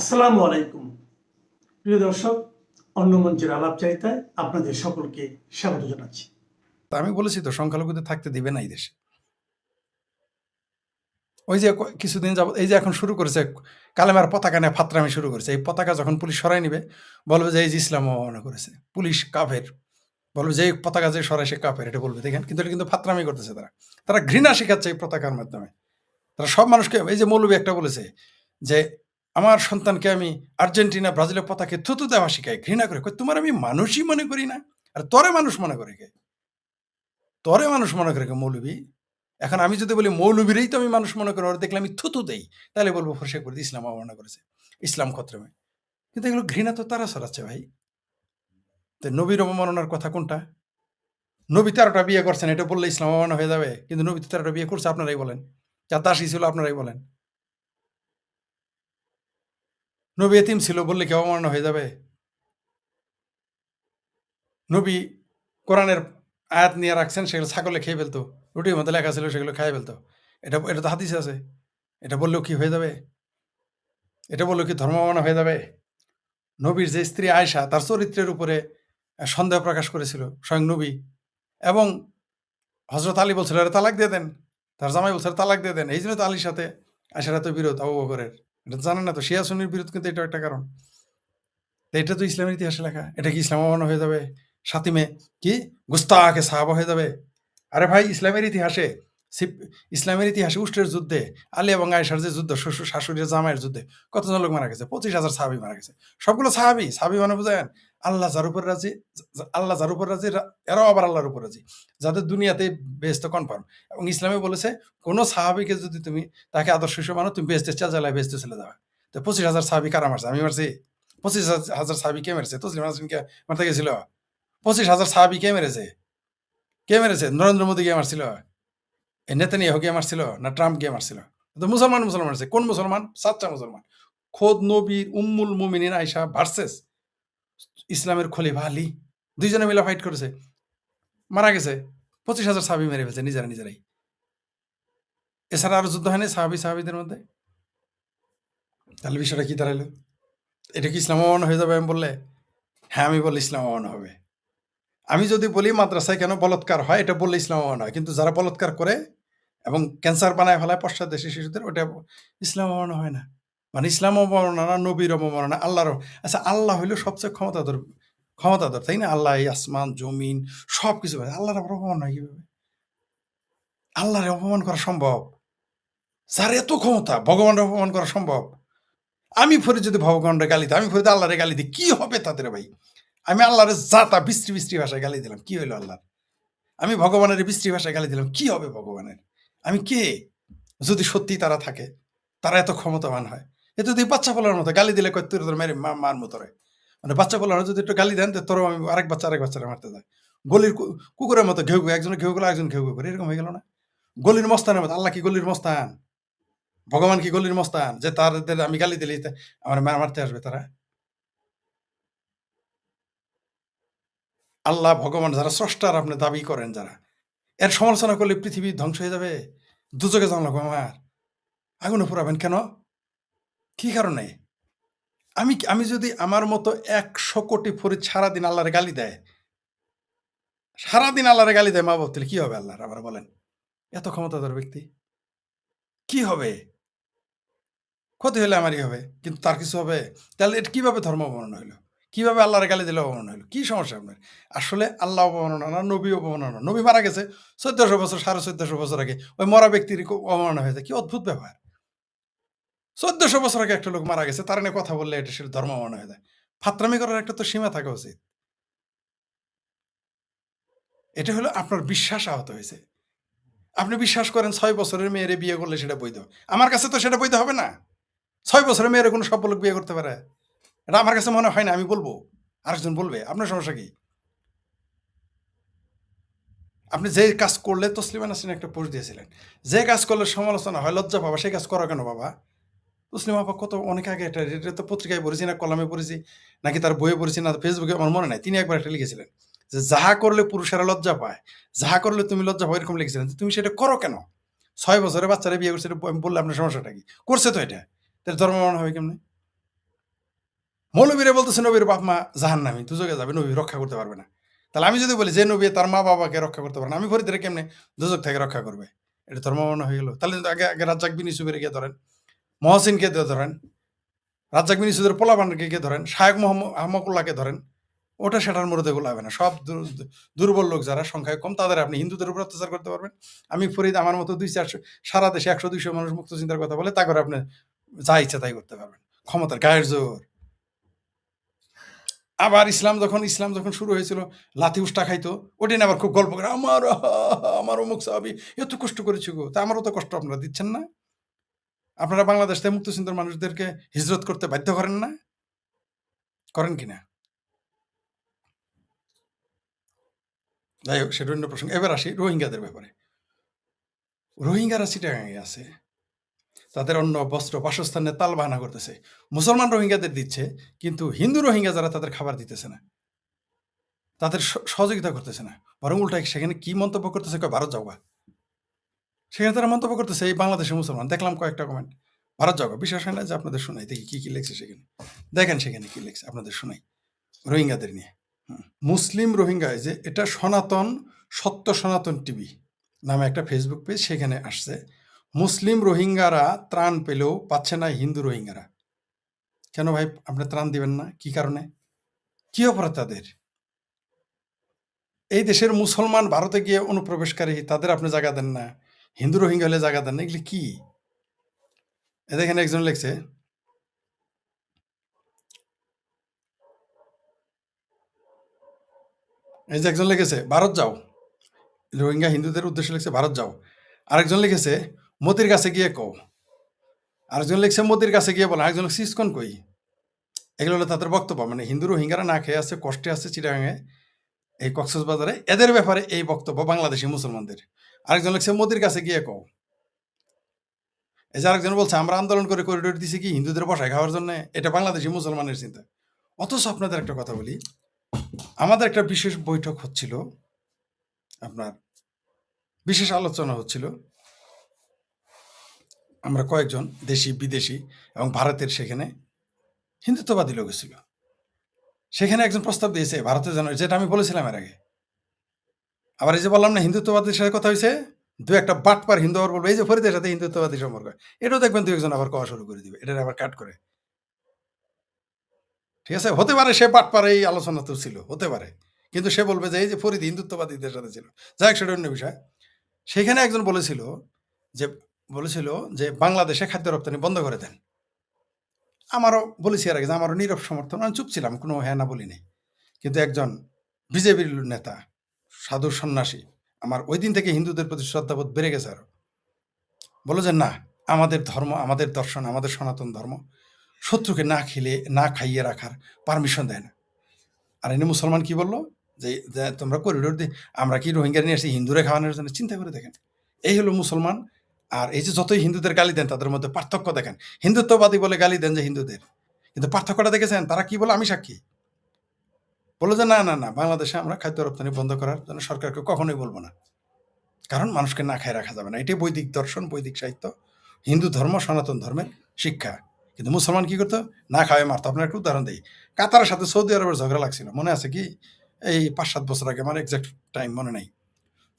আসসালামু আলাইকুম প্রিয় দর্শক, অন্য মঞ্চের আলাপচারিতায় আপনাদের সকলকে স্বাগত জানাচ্ছি। তা আমি বলেছি তো সংখ্যালঘুদের থাকতে দিবে না এই দেশে। ওই যে কিছুদিন যাবত এই যে এখন শুরু করেছে কালেমার পতাকা নিয়ে ফাত্রামি শুরু করেছে। এই পতাকা যখন পুলিশ সরাই নিবে বলবে যে এই যে ইসলাম অবমাননা করেছে, পুলিশ কাফের, বলবে যে এই পতাকা যে সরাই সে কাফের, এটা বলবে। দেখেন, কিন্তু এটা কিন্তু ফাত্রামি করতেছে তারা। তারা ঘৃণা শিখাচ্ছে এই পতাকার মাধ্যমে। তারা সব মানুষকে, এই যে মৌলবী একটা বলেছে যে আমার সন্তানকে আমি আর্জেন্টিনা ব্রাজিলের পতাকে থুতু দেওয়া শিখাই, ঘৃণা করে। কই, তোমার আমি মানুষই মনে করি না, আর তরে মানুষ মনে করে কে? তরে মানুষ মনে করে কে মৌলবী? এখন আমি যদি বলি মৌলবীরই তো আমি মানুষ মনে করি, ওরা দেখলে আমি থুতু দেই, তাহলে বলবো ফরসে করে ইসলাম অবমাননা করেছে, ইসলাম খত্রমে। কিন্তু এগুলো ঘৃণা তো তারা ছড়াচ্ছে ভাই। তো নবীর অবমাননার কথা কোনটা? নবী 13টা বিয়ে করছেন, এটা বললে ইসলাম অবমাননা হয়ে যাবে? কিন্তু নবী তো 13টা বিয়ে করছে, আপনারাই বলেন। যার দাসী ছিল আপনারাই বলেন। নবী এতিম ছিল বললে কি অবমাননা হয়ে যাবে? নবী কোরআনের আয়াত নিয়ে রাখছেন, সেগুলো ছাগলে খেয়ে ফেলতো, রুটির মধ্যে লেখা ছিল সেগুলো খেয়ে ফেলতো, এটা এটা তো হাদিসে আছে। এটা বললেও কি হয়ে যাবে? এটা বললেও কি ধর্ম অবমাননা হয়ে যাবে? নবীর যে স্ত্রী আয়েশা, তার চরিত্রের উপরে সন্দেহ প্রকাশ করেছিল স্বয়ং নবী, এবং হজরত আলী বলছিল আরে তালাক দিয়ে দেন, তার জামাই বলছিল তালাক দিয়ে দেন। এই জন্য তো আলীর সাথে আয়েশার এত বিরোধ আবু বকরের। এটা জানেন না তো, শিয়া সুন্নির বিরোধ, কিন্তু এটা একটা কারণ। তো এটা তো ইসলামের ইতিহাসে লেখা। এটা কি ইসলাম অবমাননা হয়ে যাবে? সাতিমে কি গুস্তাখে সাহাবা হয়ে যাবে? আরে ভাই, ইসলামের ইতিহাসে উষ্ট্রের যুদ্ধে আলী এবং আয়েশার যে যুদ্ধ, শ্বশুর শাশুড়ির জামাইয়ের যুদ্ধে কতজন লোক মারা গেছে? 25,000 সাহাবী মারা গেছে। সবগুলো সাহাবী। সাহাবী মানে বুঝেন আল্লাহ যার উপর রাজি, আল্লাহ যার উপর রাজি, এরাও আবার আল্লাহর উপর রাজি, যাদের দুনিয়াতে বেহেশত কনফার্ম। এবং ইসলামে বলেছে কোন সাহাবীকে যদি তুমি তাকে আদর্শ হিসেবে মানো, তুমি বেহেশতের চাজালায় বেহেশতে চলে যাবে। তো 25,000 সাহাবী কারা মারছে? আমি মারছি? 25,000 সাহাবী কে মেরেছে? তসলিমা নাসরিনকে মারতে গেছিল? 25,000 সাহাবী কে মেরেছে? কে মেরেছে? নরেন্দ্র মোদী কে মারছিল? এই নেতানিয়াহু গিয়ে মারছিল না ট্রাম্প গিয়ে মারছিল? তো মুসলমান মারছে। কোন মুসলমান? সাচ্চা মুসলমান। খোদ নবীর উম্মুল মুমিনিন আয়েশা ভার্সেস ইসলামের খলিফা আলী, দুইজনে মিলে ফাইট করেছে, মারা গেছে। 25,000 সাহাবী মেরে ফেলছে নিজেরাই। এছাড়া আরো যুদ্ধ হয়নি সাহাবীদের মধ্যে? তাহলে বিষয়টা কি দাঁড়াইলো? এটা কি ইসলাম অবমাননা হয়ে যাবে আমি বললে? হ্যাঁ, আমি বললে ইসলাম অবমাননা হবে। আমি যদি বলি মাদ্রাসায় কেন বলাৎকার হয়, এটা বললে ইসলাম অবমাননা হয়। কিন্তু যারা বলাৎকার করে এবং ক্যান্সার বানায় ফেলায় পশ্চাৎদেশী শিশুদের, ওটা ইসলাম অবমাননা হয় না। মানে ইসলাম অবমাননা না, নবীর অবমাননা, আল্লাহর। আচ্ছা, আল্লাহ হইল সবচেয়ে ক্ষমতাধর, তাই না? আল্লাহ এই আসমান জমিন সবকিছু, আল্লাহর আবার অপমান হয় কিভাবে? আল্লাহরে অপমান করা সম্ভব? যার এত ক্ষমতা, ভগবানের অপমান করা সম্ভব? আমি ফরি যদি ভগবানের গালি দিই, আমি ফরি আল্লাহরে গালি দিই, কি হবে তাদের ভাই? আমি আল্লাহরে যাতা বিশ্রী ভাষায় গালি দিলাম, কি হইলো আল্লাহ? আমি ভগবানের বিশ্রী ভাষায় গালি দিলাম, কি হবে ভগবানের? আমি কে? যদি সত্যি তারা থাকে, তারা এত ক্ষমতাবান হয়, এ তো তুই বাচ্চা বলার মতো গালি দিলে কয় তোর মেরে মার মতো রে। মানে বাচ্চা বলার যদি একটু গালি দেন, তোর আমি আরেক বাচ্চারা মারতে যায়। গলির কুকুরের মতো ঘেউ, একজনে ঘেউ গেলো একজন ঘেউ করে, এরকম হয়ে গেল না? গলির মস্তানের মতো। আল্লাহ কি গলির মস্তান? ভগবান কি গলির মস্তান যে তাদের আমি গালি দিলেই আমার মারতে আসবে তারা? আল্লাহ ভগবান যারা স্রষ্টার আপনি দাবি করেন, যারা এর সমালোচনা করলে পৃথিবী ধ্বংস হয়ে যাবে, দুচোখে জানা লাগবে আমার। আগুনে পোড়াবেন কেন? কি কারণে? আমি যদি আমার মতো 100 কোটি ফরিদ সারাদিন আল্লাহরে গালি দেয়, মা বাপ, তাহলে কি হবে আল্লাহর? আবার বলেন, এত ক্ষমতাধর ব্যক্তি, কি হবে? ক্ষতি হলে আমারই হবে, কিন্তু তার কিছু হবে? তাহলে এটা কিভাবে ধর্ম অবমাননা হইলো? কিভাবে আল্লাহরে গালি দিলে অবমাননা হইলো? কি সমস্যা আপনার? আসলে আল্লাহ অবমাননা না, নবী অবমাননা। নবী মারা গেছে 1400 বছর, 1450 বছর আগে। ওই মরা ব্যক্তির অবমাননা হয়ে যায়? কি অদ্ভুত ব্যাপার! 1400 বছর আগে একটা লোক মারা গেছে, তার নিয়ে কথা বললে এটা সেটা ধর্ম অবমাননা হয়ে যায়। ফাত্রামি করার একটা তো সীমা থাকা উচিত। এটা হলো আপনার বিশ্বাস আহত হয়েছে। আপনি বিশ্বাস করেন 6 বছরের মেয়েরে বিয়ে করলে সেটা বৈধ। আমার কাছে তো সেটা বৈধ হবে না। 6 বছরের মেয়েরে কোনো সব লোক বিয়ে করতে পারে? এটা আমার কাছে মনে হয় না। আমি বলবো, আরেকজন বলবে। আপনার সমস্যা কি? আপনি যে কাজ করলে তসলিমা নাসরিন একটা পোস্ট দিয়েছিলেন, যে কাজ করলে সমালোচনা হয়, লজ্জা পাবা, সেই কাজ করো কেন বাবা? তসলিমা আপা কত অনেক আগে এটা তো পত্রিকায় পড়েছি, না কলমে পড়েছি, নাকি তার বইয়ে পড়েছি, না ফেসবুকে, আমার মনে নাই। তিনি একবার একটা লিখেছিলেন যে যাহা করলে পুরুষেরা লজ্জা পায়, যাহা করলে তুমি লজ্জা পাও, এরকম লিখেছিলেন। তুমি সেটা করো কেন? 6 বছরের বাচ্চারা বিয়ে করছে, এটা বললে আপনার সমস্যাটা কি? করছে তো এটা, তাহলে ধর্ম মানা হবে কেমনে? মৌলবীরা বলতেছে নবীর বাপ মা জাহান্নামী, দুজকে যাবে, নবী রক্ষা করতে পারবে না। তাহলে আমি যদি বলি যে নবী তার মা বাবাকে রক্ষা করতে পারে না, আমি ফরিদের কেমনে দুজক থেকে রক্ষা করবে? এটা ধর্ম মনে হয়ে গেল। তাহলে আগে আগে রাজ্জাক বিন ইউসুফের গিয়ে ধরেন, মহসিনকে ধরেন, রাজ্জাক বিন ইউসুফের পোলাপানকে গিয়ে ধরেন, শায়েক মোহাম্মদ আহমকুল্লাহকে ধরেন, ওটা সেটার মধ্যে এগুলো হবে না। সব দুর্বল লোক যারা সংখ্যায় কম তাদের আপনি হিন্দুদের উপর অত্যাচার করতে পারবেন। আমি ফরিদ আমার মতো 200-400 সারা দেশে 100-200 মানুষ মুক্ত চিন্তার কথা বলে, তা করে আপনি যা ইচ্ছা তাই করতে পারবেন। ক্ষমতার গায়ের জোর। আবার ইসলাম যখন শুরু হয়েছিল, লাথি উষ্টা খাইতো, ওটা নিয়ে আবার খুব গল্প করে, আমার অমুক সাহাবী এত কষ্ট করেছি গো। তা আমারও তো কষ্ট আপনারা দিচ্ছেন না? আপনারা বাংলাদেশ থেকে মুক্ত চিন্তার মানুষদেরকে হিজরত করতে বাধ্য করেন না? করেন কিনা? যাই হোক, সেটা অন্য প্রসঙ্গ। এবার আসি রোহিঙ্গাদের ব্যাপারে। রোহিঙ্গারা চিটাগাঙে আছে, তাদের অন্য বস্ত্র বাসস্থানে তালবাহানা করতেছে। মুসলমান রোহিঙ্গাদের দিচ্ছে, কিন্তু হিন্দু রোহিঙ্গা যারা তাদের খাবার দিতেছে না, তাদের সহযোগিতা করতেছে না। বরং উল্টায় সেখানে কি মন্তব্য করতেছে, কয় ভারত যাওগা। সেখানে তারা মন্তব্য করতেছে এই বাংলাদেশের মুসলমান। দেখলাম কয়েকটা কমেন্ট, ভারত যাওগা। বিশ্বাস হয় না যে আপনাদের শোনাই, দেখি কি কি লেখছে সেখানে। দেখেন সেখানে কি লেখছে, আপনাদের শোনাই রোহিঙ্গাদের নিয়ে। মুসলিম রোহিঙ্গা, যে এটা সনাতন সত্য সনাতন টিভি নামে একটা ফেসবুক পেজ, সেখানে আসছে মুসলিম রোহিঙ্গারা ত্রাণ পেলেও পাচ্ছে না হিন্দু রোহিঙ্গারা। কেন ভাই আপনি ত্রাণ দিবেন না? কি কারণে? কি অপরাধ তাদের? এই দেশের মুসলমান ভারতে গিয়ে অনুপ্রবেশকারী, তাদের আপনি জায়গা দেন না, হিন্দু রোহিঙ্গা হলে জায়গা দেন না, এগুলি কি? এখানে একজন লিখছে, এই যে একজন লিখেছে ভারত যাও, রোহিঙ্গা হিন্দুদের উদ্দেশ্যে লিখছে ভারত যাও। আরেকজন লিখেছে মোদির কাছে গিয়ে কও। আরেকজন লিখছে মোদির কাছে গিয়ে বলো। আরেকজন লিখছে ইসকন কই। এগুলো হলো তাদের বক্তব্য। মানে হিন্দু রোহিঙ্গারা না খেয়ে আছে, কষ্টে আছে চিটাগাঙে, এই কক্সবাজারে, এদের ব্যাপারে এই বক্তব্য বাংলাদেশি মুসলমানদের। আরেকজন লিখছে মোদির কাছে গিয়ে কও। এই যে আরেকজন বলছে আমরা আন্দোলন করে করিডোর দিছি কি হিন্দুদের বসায় খাওয়ার জন্য। এটা বাংলাদেশি মুসলমানের চিন্তা। অথচ আপনাদের একটা কথা বলি, আমাদের একটা বিশেষ বৈঠক হচ্ছিল, আপনার বিশেষ আলোচনা হচ্ছিল, আমরা কয়েকজন দেশি বিদেশি এবং ভারতের সেখানে হিন্দুত্ববাদী লোক ছিল। সেখানে একজন প্রস্তাব দিয়েছে ভারতে যেন, যেটা আমি বলেছিলাম এর আগে। আবার এই যে বললাম না হিন্দুত্ববাদীর সাথে কথা হয়েছে, দু একটা বাটপার হিন্দু আবার বলবে এই যে ফরিদের সাথে হিন্দুত্ববাদী সম্পর্ক, এটাও দেখবেন দু একজন আবার কওয়া শুরু করে দিবে, এটা আবার কাট করে। ঠিক আছে, হতে পারে সে বাটপার এই আলোচনা তো ছিল, হতে পারে, কিন্তু সে বলবে যে এই যে ফরিদ হিন্দুত্ববাদীদের সাথে ছিল। যাই হোক, সেটা অন্য বিষয়। সেখানে একজন যে বলেছিল যে বাংলাদেশে খাদ্য রপ্তানি বন্ধ করে দেন। আমারও বলেছি এর আগে যে আমারও নীরব সমর্থন, আমি চুপ ছিলাম, কোনো হ্যাঁ না বলিনি। কিন্তু একজন বিজেপির নেতা, সাধু সন্ন্যাসী, আমার ওই দিন থেকে হিন্দুদের প্রতি শ্রদ্ধাবোধ বেড়ে গেছে আরো, বলো যে না, আমাদের ধর্ম, আমাদের দর্শন, আমাদের সনাতন ধর্ম শত্রুকে না খাইয়ে রাখার পারমিশন দেয় না। আর এনে মুসলমান কি বললো যে তোমরা করিডোর দিয়ে আমরা কি রোহিঙ্গা নিয়ে আসছি হিন্দুরা খাওয়ানোর জন্য? চিন্তা করে দেখেন, এই হলো মুসলমান। আর এই যে যতই হিন্দুদের গালি দেন, তাদের মধ্যে পার্থক্য দেখেন। হিন্দুত্ববাদী বলে গালি দেন যে হিন্দুদের, কিন্তু পার্থক্যটা দেখেছেন? তারা কি বলে, আমি সাক্ষী, বলো যে না না না, বাংলাদেশে আমরা খাদ্য রপ্তানি বন্ধ করার জন্য সরকারকে কখনোই বলবো না, কারণ মানুষকে না খায় রাখা যাবে না। এটাই বৈদিক দর্শন, বৈদিক সাহিত্য, হিন্দু ধর্ম, সনাতন ধর্মের শিক্ষা। কিন্তু মুসলমান কি করতো? না খাওয়াই মারতো। আপনার একটা উদাহরণ দিই, কাতারের সাথে সৌদি আরবের ঝগড়া লাগছিল, মনে আছে কি? এই 5-7 বছর আগে, আমার এক্সাক্ট টাইম মনে নাই।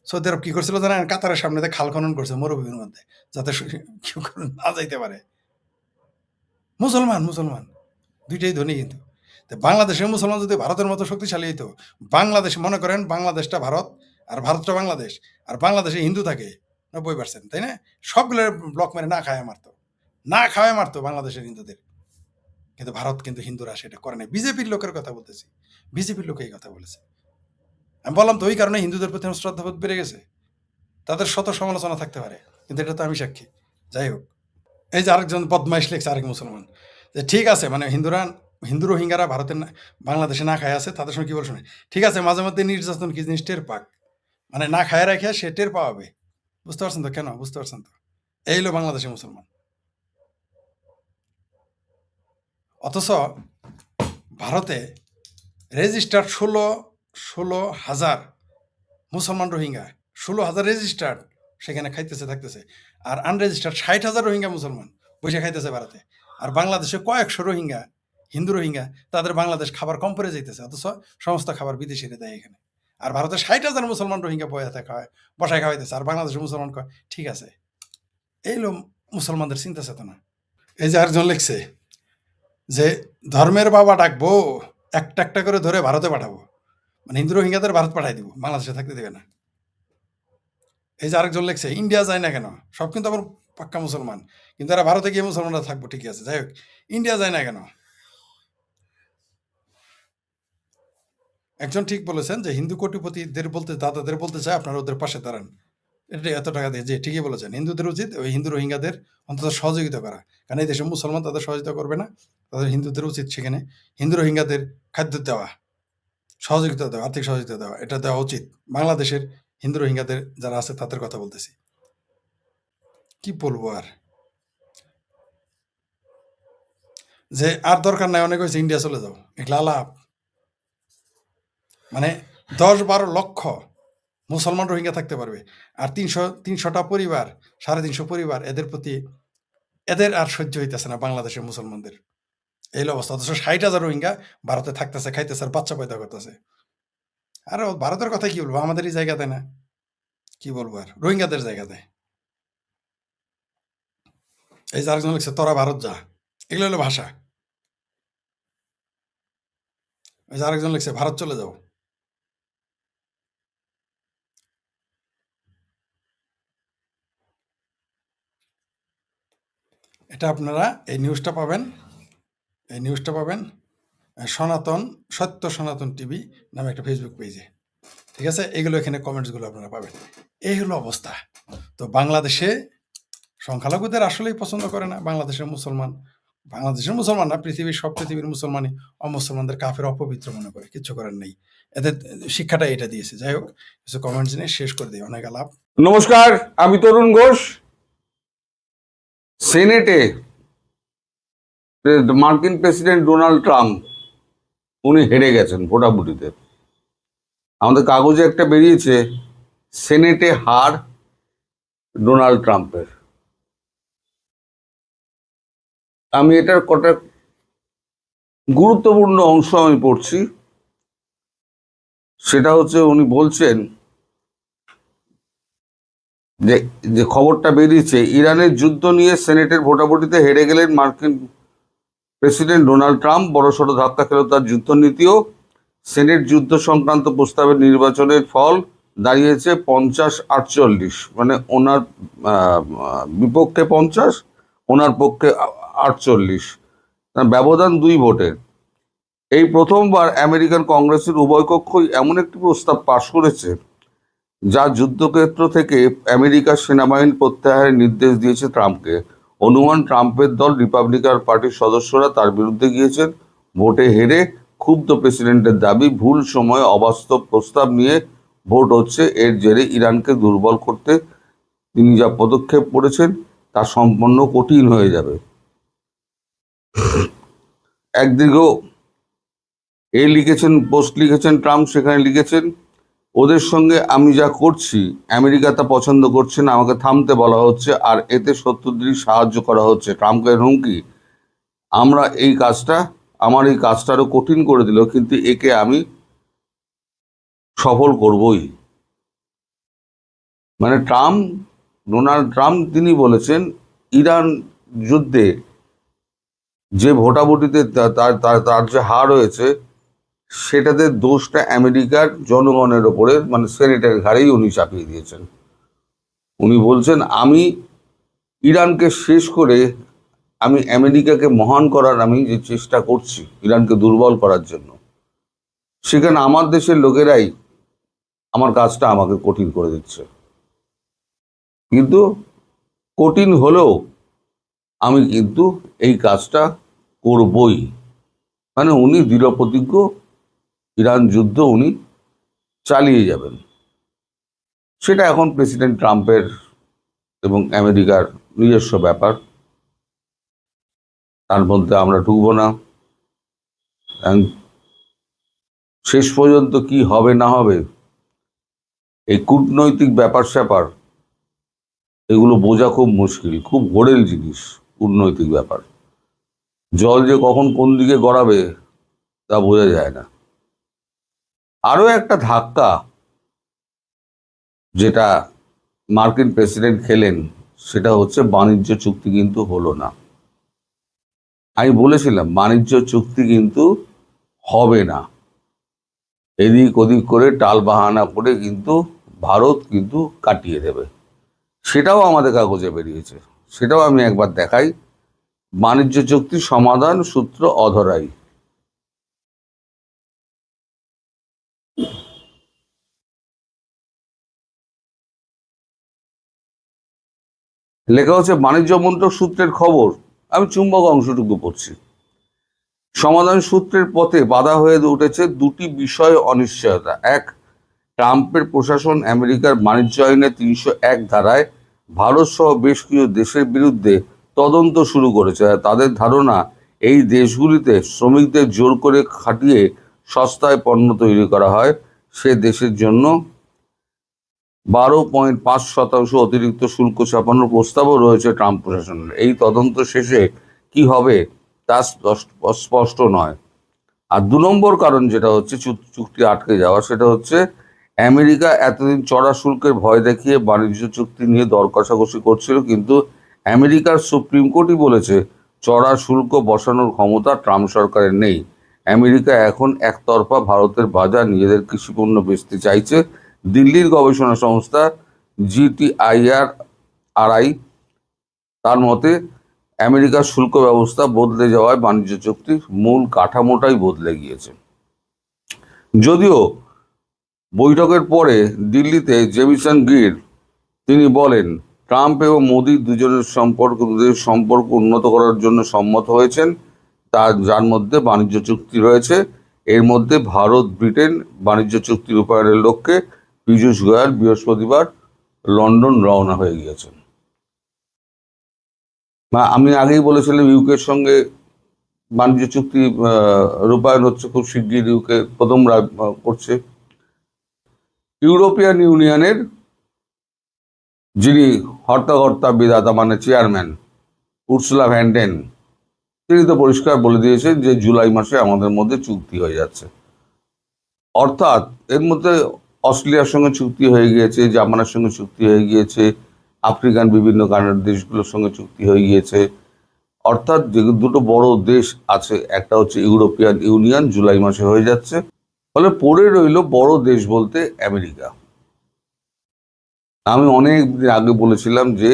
সৌদি আরব কি করছিল জানেন? কাতারের সামনে খাল খনন করছে মরুভূমির মধ্যে, যাতে কেউ না যাইতে পারে। মুসলমান মুসলমান দুইটাই ধনী। কিন্তু বাংলাদেশের মুসলমান যদি ভারতের মতো শক্তিশালী হইতো, বাংলাদেশ, মনে করেন বাংলাদেশটা ভারত আর ভারতটা বাংলাদেশ, আর বাংলাদেশে হিন্দু থাকে 90%, তাই না? সবগুলো ব্লক মেরে না খাওয়ায় মারতো বাংলাদেশের হিন্দুদের। কিন্তু ভারত, কিন্তু হিন্দুরা সেটা করে নাই। বিজেপির লোকের কথা বলতেছি, বিজেপির লোক এই কথা বলেছে। আমি বললাম তো, ওই কারণে হিন্দুদের প্রতি আমার শ্রদ্ধাবোধ বেড়ে গেছে। তাদের শত সমালোচনা থাকতে পারে, কিন্তু এটা তো আমি সাক্ষী। যাই হোক, এই যে আরেকজন বদমাইশ লেখছে, আরেক মুসলমান, যে ঠিক আছে, মানে হিন্দু রোহিঙ্গারা ভারতের বাংলাদেশে না খায় আছে, তাদের সঙ্গে কি বল শুনে, ঠিক আছে, মাঝে মধ্যে নির্যাতন কি জিনিস টের পাক, মানে না খায় রাখে সে টের পাওয়াবে। বুঝতে পারছেন তো? কেন বুঝতে পারছেন তো? এই হলো বাংলাদেশের মুসলমান। অথচ ভারতে রেজিস্টার্ড 16,000 মুসলমান রোহিঙ্গা, 16,000 রেজিস্টার্ড, সেখানে খাইতেছে থাকতেছে। আর আনরেজিস্টার্ড 60,000 রোহিঙ্গা মুসলমান বসে খাইতেছে ভারতে। আর বাংলাদেশে কয়েকশো রোহিঙ্গা হিন্দু রোহিঙ্গা, তাদের বাংলাদেশ খাবার কম পড়ে যাইতেছে, অথচ সমস্ত খাবার বিদেশিরা দেয় এখানে। আর ভারতে 60,000 মুসলমান রোহিঙ্গা বসায় খাওয়াইতেছে, আর বাংলাদেশের মুসলমান কয় ঠিক আছে। এই হলো মুসলমানদের চিন্তা চেতনা। এই যে আরেকজন লিখছে যে ধর্মের বাবা ডাকবো, একটা একটা করে ধরে ভারতে পাঠাবো, মানে হিন্দু রোহিঙ্গাদের ভারত পাঠাই দিব, বাংলাদেশে থাকতে দেবে না। এই যে আরেকজন লিখছে ইন্ডিয়া যায় না কেন, সব কিন্তু আবার পাক্কা মুসলমান, কিন্তু এরা ভারতে গিয়ে মুসলমানরা থাকবো, ঠিকই আছে, যাই হোক ইন্ডিয়া যায় না কেন। একজন ঠিক বলেছেন যে হিন্দু কোটিপতিদের বলতে দাদাদের বলতে চায় আপনারা ওদের পাশে দাঁড়ান, এটা এত টাকা দিয়ে, যে ঠিকই বলেছেন, হিন্দুদের উচিত ওই হিন্দু রোহিঙ্গাদের অন্তত সহযোগিতা করা, কারণ এই দেশে মুসলমান তাদের সহযোগিতা করবে না, তাদের হিন্দুদের উচিত সেখানে হিন্দু রোহিঙ্গাদের খাদ্য দেওয়া, সহযোগিতা দেওয়া, আর্থিক সহযোগিতা দেওয়া, এটা দেওয়া উচিত। বাংলাদেশের হিন্দু রোহিঙ্গাদের যারা আছে তাদের কথা বলতেছি। কি বলবো আর, যে আর দরকার নাই, অনেক হয়েছে, ইন্ডিয়া চলে যাও, এগুলা আলাপ। মানে 10-12 লক্ষ মুসলমান রোহিঙ্গা থাকতে পারবে, আর 300টা পরিবার, 350 পরিবার, এদের প্রতি এদের আর সহ্য হইতেছে না বাংলাদেশের মুসলমানদের এই অবস্থা। অথচ 60,000 রোহিঙ্গা ভারতে থাকতেছে, খাইতেছে, আর বাচ্চা পয়দা করতেছে। আর ভারতের কথা কি বলবো, আমাদেরই জায়গা দেয় না, কি বলবো আর, রোহিঙ্গাদের জায়গা দেয়। এই যে আরেকজন লিখছে তোরা ভারত যা, এগুলো হলো ভাষা। এই যে আরেকজন লিখছে ভারত চলে যাও। এটা আপনারা এই নিউজটা পাবেন, সনাতন সত্য সনাতন টিভি নামে একটা ফেসবুক পেজে, ঠিক আছে? এগুলো এখানে কমেন্টসগুলো আপনারা পাবেন। এই হলো অবস্থা। তো বাংলাদেশে সংখ্যালঘুদের আসলেই পছন্দ করে না বাংলাদেশের মুসলমান না, পৃথিবীর মুসলমানই অমুসলমানদের কাফের, অপবিত্র মনে করে, কিচ্ছু করার নেই, এদের শিক্ষাটা এটা দিয়েছে। যাই হোক, কিছু কমেন্টস নিয়ে শেষ করে দিই, অনেক আলাপ। নমস্কার, আমি তরুণ ঘোষ। সেনেটে মার্কিন প্রেসিডেন্ট ডোনাল্ড ট্রাম্প উনি হেরে গেছেন ভোটাভুটিতে। আমাদের কাগজে একটা বেরিয়েছে, সেনেটে হার ডোনাল্ড ট্রাম্পের। আমি এটার কটা গুরুত্বপূর্ণ অংশ আমি পড়ছি। সেটা হচ্ছে, উনি বলছেন যে যে খবরটা বেরিয়েছে, ইরানের যুদ্ধ নিয়ে সেনেটের ভোটাভুটিতে হেরে গেলেন মার্কিন প্রেসিডেন্ট ডোনাল্ড ট্রাম্প। বড়সড় ধাক্কা খেল তার যুদ্ধনীতিও। সেনেট যুদ্ধ সংক্রান্ত প্রস্তাবের নির্বাচনের ফল দাঁড়িয়েছে 50-48, মানে ওনার বিপক্ষে 50, ওনার পক্ষে 48, ব্যবধান 2 ভোটের। এই প্রথমবার আমেরিকান কংগ্রেসের উভয় কক্ষই এমন একটি প্রস্তাব পাশ করেছে যা যুদ্ধক্ষেত্র থেকে আমেরিকার সেনাবাহিনী প্রত্যাহারের নির্দেশ দিয়েছে ট্রাম্পকে। অনুমান, ট্রাম্পের দল রিপাবলিকান পার্টির সদস্যরা তার বিরুদ্ধে গিয়েছেন। ভোটে হেরে ক্ষুব্ধ প্রেসিডেন্টের দাবি, ভুল সময়ে অবাস্তব প্রস্তাব নিয়ে ভোট হচ্ছে। এর জেরে ইরানকে দুর্বল করতে তিনি যা পদক্ষেপ করেছেন তা সম্পূর্ণ কঠিন হয়ে যাবে। এক দীর্ঘ পোস্ট লিখেছেন ট্রাম্প, সেখানে লিখেছেন, ওদের সঙ্গে আমি যা করছি আমেরিকা তা পছন্দ করছে না, আমাকে থামতে বলা হচ্ছে, আর এতে শত্রুদের সাহায্য করা হচ্ছে। ট্রাম্পের হুমকি, আমার এই কাজটারও কঠিন করে দিল, কিন্তু একে আমি সফল করবই। মানে ডোনাল্ড ট্রাম্প তিনি বলেছেন, ইরান যুদ্ধে যে ভোটাভুটিতে তার যে হার হয়েছে, সেটাতে দোষটা আমেরিকার জনগণের ওপরে, মানে সেনেটের ঘাড়েই উনি চাপিয়ে দিয়েছেন। উনি বলছেন, আমি ইরানকে শেষ করে আমি আমেরিকাকে মহান করার আমি যে চেষ্টা করছি ইরানকে দুর্বল করার জন্য, সেখানে আমার দেশের লোকেরাই আমার কাজটা আমাকে কঠিন করে দিচ্ছে। কিন্তু কঠিন হলেও আমি কিন্তু এই কাজটা করবই। মানে উনি দৃঢ় প্রতিজ্ঞ, ইরান যুদ্ধ উনি চালিয়ে যাবেন। সেটা এখন প্রেসিডেন্ট ট্রাম্পের এবং আমেরিকার নিজস্ব ব্যাপার, তার মধ্যে আমরা ঢুকবো না। শেষ পর্যন্ত কি হবে না হবে, এই কূটনৈতিক ব্যাপার স্যাপার এগুলো বোঝা খুব মুশকিল, খুব ঘোরেল জিনিস কূটনৈতিক ব্যাপার। জল যে কখন কোন দিকে গড়াবে তা বোঝা যায় না। আরো একটা ধাক্কা যেটা মার্কিন প্রেসিডেন্ট খেলেন, সেটা হচ্ছে বাণিজ্য চুক্তি কিন্তু হলো না। আমি বলেছিলাম বাণিজ্য চুক্তি কিন্তু হবে না, এদিক ওদিক করে টাল বাহানা করে কিন্তু ভারত কিন্তু কাটিয়ে দেবে। সেটাও আমাদের কাগজে বেরিয়েছে, সেটাও আমি একবার দেখাই। বাণিজ্য চুক্তির সমাধান সূত্র অধরাই। লেখা হচ্ছে বাণিজ্য মন্ত্রক সূত্রের খবর। আমি চুম্বক অংশটুকু পড়ছি। সমাধান সূত্রের পথে বাধা হয়ে উঠেছে দুটি বিষয় অনিশ্চয়তা। এক, ট্রাম্পের প্রশাসন আমেরিকার বাণিজ্য আইনে ৩০১ ধারায় ভারত সহ বেশ কিছু দেশের বিরুদ্ধে তদন্ত শুরু করেছে। তাদের ধারণা এই দেশগুলিতে শ্রমিকদের জোর করে খাটিয়ে সস্তায় পণ্য তৈরি করা হয়। সে দেশের জন্য 12.5% অতিরিক্ত শুল্ক চাপানোর প্রস্তাবও রয়েছে ট্রাম্প প্রশাসনের। এই তদন্ত শেষে কি হবে তা স্পষ্ট নয়। আর ২ নম্বর কারণ যেটা হচ্ছে চুক্তি আটকে যাওয়া, সেটা হচ্ছে আমেরিকা এতদিন চড়া শুল্কের ভয় দেখিয়ে বাণিজ্য চুক্তি নিয়ে দর কষাকষি করছিল, কিন্তু আমেরিকার সুপ্রিম কোর্টই বলেছে চড়া শুল্ক বসানোর ক্ষমতা ট্রাম্প সরকারের নেই। আমেরিকা এখন একতরফা ভারতের বাজার নিজেদের কৃষিপণ্য বেচতে চাইছে। দিল্লির গবেষণা সংস্থা GTIRI তার মতে আমেরিকার শুল্ক ব্যবস্থা বদলে যাওয়ায় বাণিজ্য চুক্তির মূল কাঠামোটাই বদলে গিয়েছে। যদিও বৈঠকের পরে দিল্লিতে জেমিসন গির তিনি বলেন ট্রাম্প এবং মোদি দুজনের সম্পর্ক উন্নত করার জন্য সম্মত হয়েছেন, যার মধ্যে বাণিজ্য চুক্তি রয়েছে। এর মধ্যে ভারত ব্রিটেন বাণিজ্য চুক্তি রূপায়ণের লক্ষ্যে পীযূষ গোয়েল বৃহস্পতিবার লন্ডন রওনা হয়ে গিয়েছেন। আমি আগেই বলেছিলাম ইউকের সঙ্গে বাণিজ্য চুক্তি রূপায়ণ হচ্ছে খুব শিগগির, ইউকে প্রথম করছে। ইউরোপিয়ান ইউনিয়নের যিনি হর্তাকর্তা বিধাতা মানে চেয়ারম্যান উর্সুলা ভ্যান ডেন, তিনি তো পরিষ্কার বলে দিয়েছেন যে জুলাই মাসে আমাদের মধ্যে চুক্তি হয়ে যাচ্ছে। অর্থাৎ এর মধ্যে অস্ট্রেলিয়ার সঙ্গে চুক্তি হয়ে গিয়েছে, জাপানের সঙ্গে চুক্তি হয়ে গিয়েছে, আফ্রিকান বিভিন্ন কান্ট্রির দেশগুলোর সঙ্গে চুক্তি হয়ে গিয়েছে। অর্থাৎ যে দুটো বড় দেশ আছে, একটা হচ্ছে ইউরোপিয়ান ইউনিয়ন, জুলাই মাসে হয়ে যাচ্ছে। ফলে পড়ে রইল বড় দেশ বলতে আমেরিকা। আমি অনেক দিন আগে বলেছিলাম যে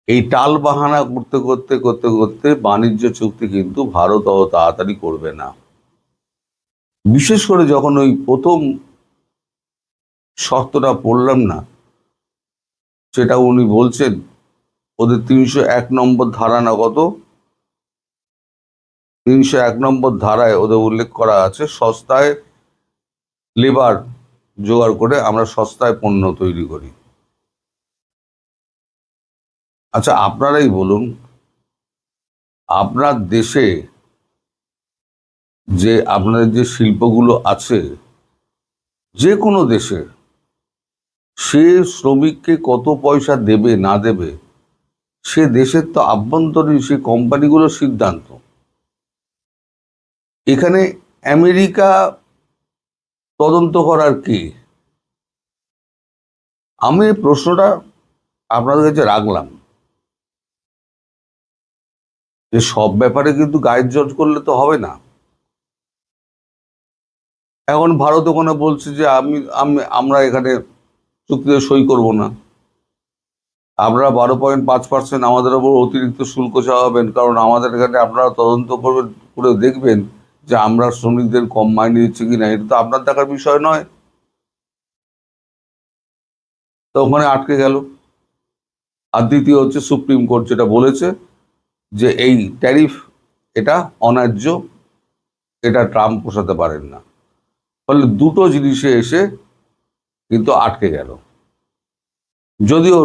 এই টাল বাহানা করতে করতে করতে করতে বাণিজ্য চুক্তি কিন্তু ভারত অত তাড়াতাড়ি করবে না। বিশেষ করে যখন ওই প্রথম শর্তটা পড়লাম না, সেটা উনি বলছেন ওদের ৩০১ নম্বর ধারা না কত, ৩০১ নম্বর ধারায় ওদের উল্লেখ করা আছে সস্তায় লেবার জোগাড় করে আমরা সস্তায় পণ্য তৈরি করি। আচ্ছা আপনারাই বলুন, আপনার দেশে যে আপনাদের যে শিল্পগুলো আছে যে কোনো দেশে, সে শ্রমিককে কত পয়সা দেবে না দেবে সে দেশের তো আভ্যন্তরীণ সেই কোম্পানিগুলোর সিদ্ধান্ত। এখানে আমেরিকা তদন্ত করার কি? আমি প্রশ্নটা আপনাদের কাছে রাখলাম যে সব ব্যাপারে কিন্তু গাইড জজ করলে তো হবে না। এখন ভারত ওখানে বলছে যে আমরা এখানে চুক্তিতে সই করব না, আপনারা 12.5% আমাদের ওপর অতিরিক্ত শুল্ক চাওয়াবেন, কারণ আমাদের এখানে আপনারা তদন্ত করবেন, করে দেখবেন যে আমরা শ্রমিকদের কম মাইনে দিচ্ছি কিনা। এটা তো আপনার দেখার বিষয় নয়। তো ওখানে আটকে গেল। আর দ্বিতীয় হচ্ছে সুপ্রিম কোর্ট যেটা বলেছে যে এই ট্যারিফ এটা অন্যায্য, এটা ট্রাম্প পোষাতে পারেন না। ফলে দুটো জিনিসে এসে কিন্তু আটকে গেল। যদিও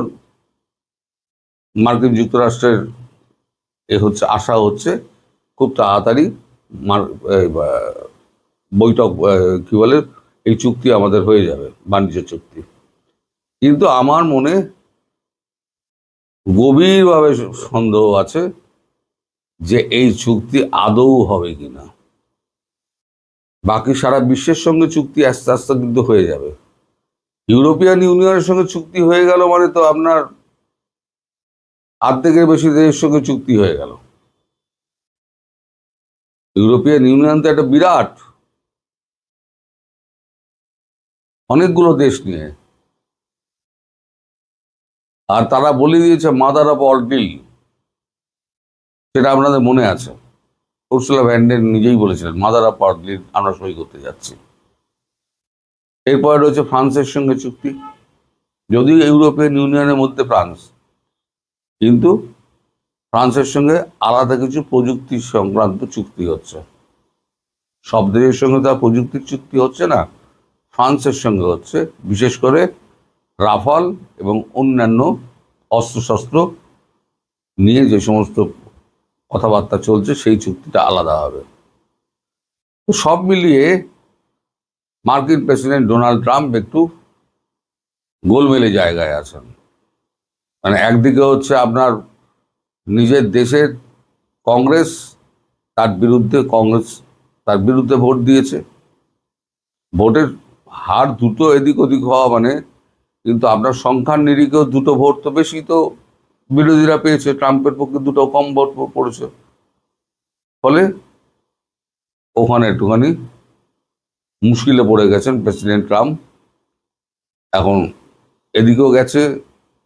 মার্কিন যুক্তরাষ্ট্রের আশা হচ্ছে খুব তাড়াতাড়ি বৈঠক কি বলে এই চুক্তি আমাদের হয়ে যাবে, বাণিজ্য চুক্তি। কিন্তু আমার মনে গভীরভাবে সন্দেহ আছে যে এই চুক্তি আদৌ হবে কিনা। বাকি সারা বিশ্বের সঙ্গে চুক্তি আস্তে আস্তে কিন্তু হয়ে যাবে। ইউরোপিয়ান ইউনিয়নের সঙ্গে চুক্তি হয়ে গেল মানে তো আপনার অর্ধেকের বেশি দেশের সঙ্গে চুক্তি হয়ে গেল। ইউরোপিয়ান ইউনিয়ন তো একটা বিরাট, অনেকগুলো দেশ নিয়ে, আর তারা বলে দিয়েছে মাদার অফ অল ডিল, সেটা আপনাদের মনে আছে। উর্সুলা ভ্যান ডের নিজেই বলেছিলেন মাদার অফ অল ডিল আমরা সই করতে যাচ্ছি। এরপরে রয়েছে ফ্রান্সের সঙ্গে চুক্তি, যদিও ইউরোপিয়ান ইউনিয়নের মধ্যে ফ্রান্স, কিন্তু ফ্রান্সের সঙ্গে আলাদা কিছু প্রযুক্তি সংক্রান্ত চুক্তি হচ্ছে। সব দেশের সঙ্গে তার প্রযুক্তির চুক্তি হচ্ছে না, ফ্রান্সের সঙ্গে হচ্ছে, বিশেষ করে রাফাল এবং অন্যান্য অস্ত্রশস্ত্র নিয়ে যে সমস্ত কথাবার্তা চলছে সেই চুক্তিটা আলাদা হবে। তো সব মিলিয়ে মার্কিন প্রেসিডেন্ট ডোনাল্ড ট্রাম্প একটু গোলমেলে জায়গায় আছেন। মানে একদিকে হচ্ছে আপনার নিজের দেশের কংগ্রেস তার বিরুদ্ধে ভোট দিয়েছে, ভোটের হার দুটো এদিক ওদিক হওয়া মানে, কিন্তু আপনার সংখ্যার নিরিখেও দুটো ভোট তো বেশি তো বিরোধীরা পেয়েছে, ট্রাম্পের পক্ষে দুটো কম ভোট পড়েছে। ফলে ওখানে একটুখানি মুশকিলে পড়ে গেছেন প্রেসিডেন্ট ট্রাম্প। এখন এদিকেও গেছে,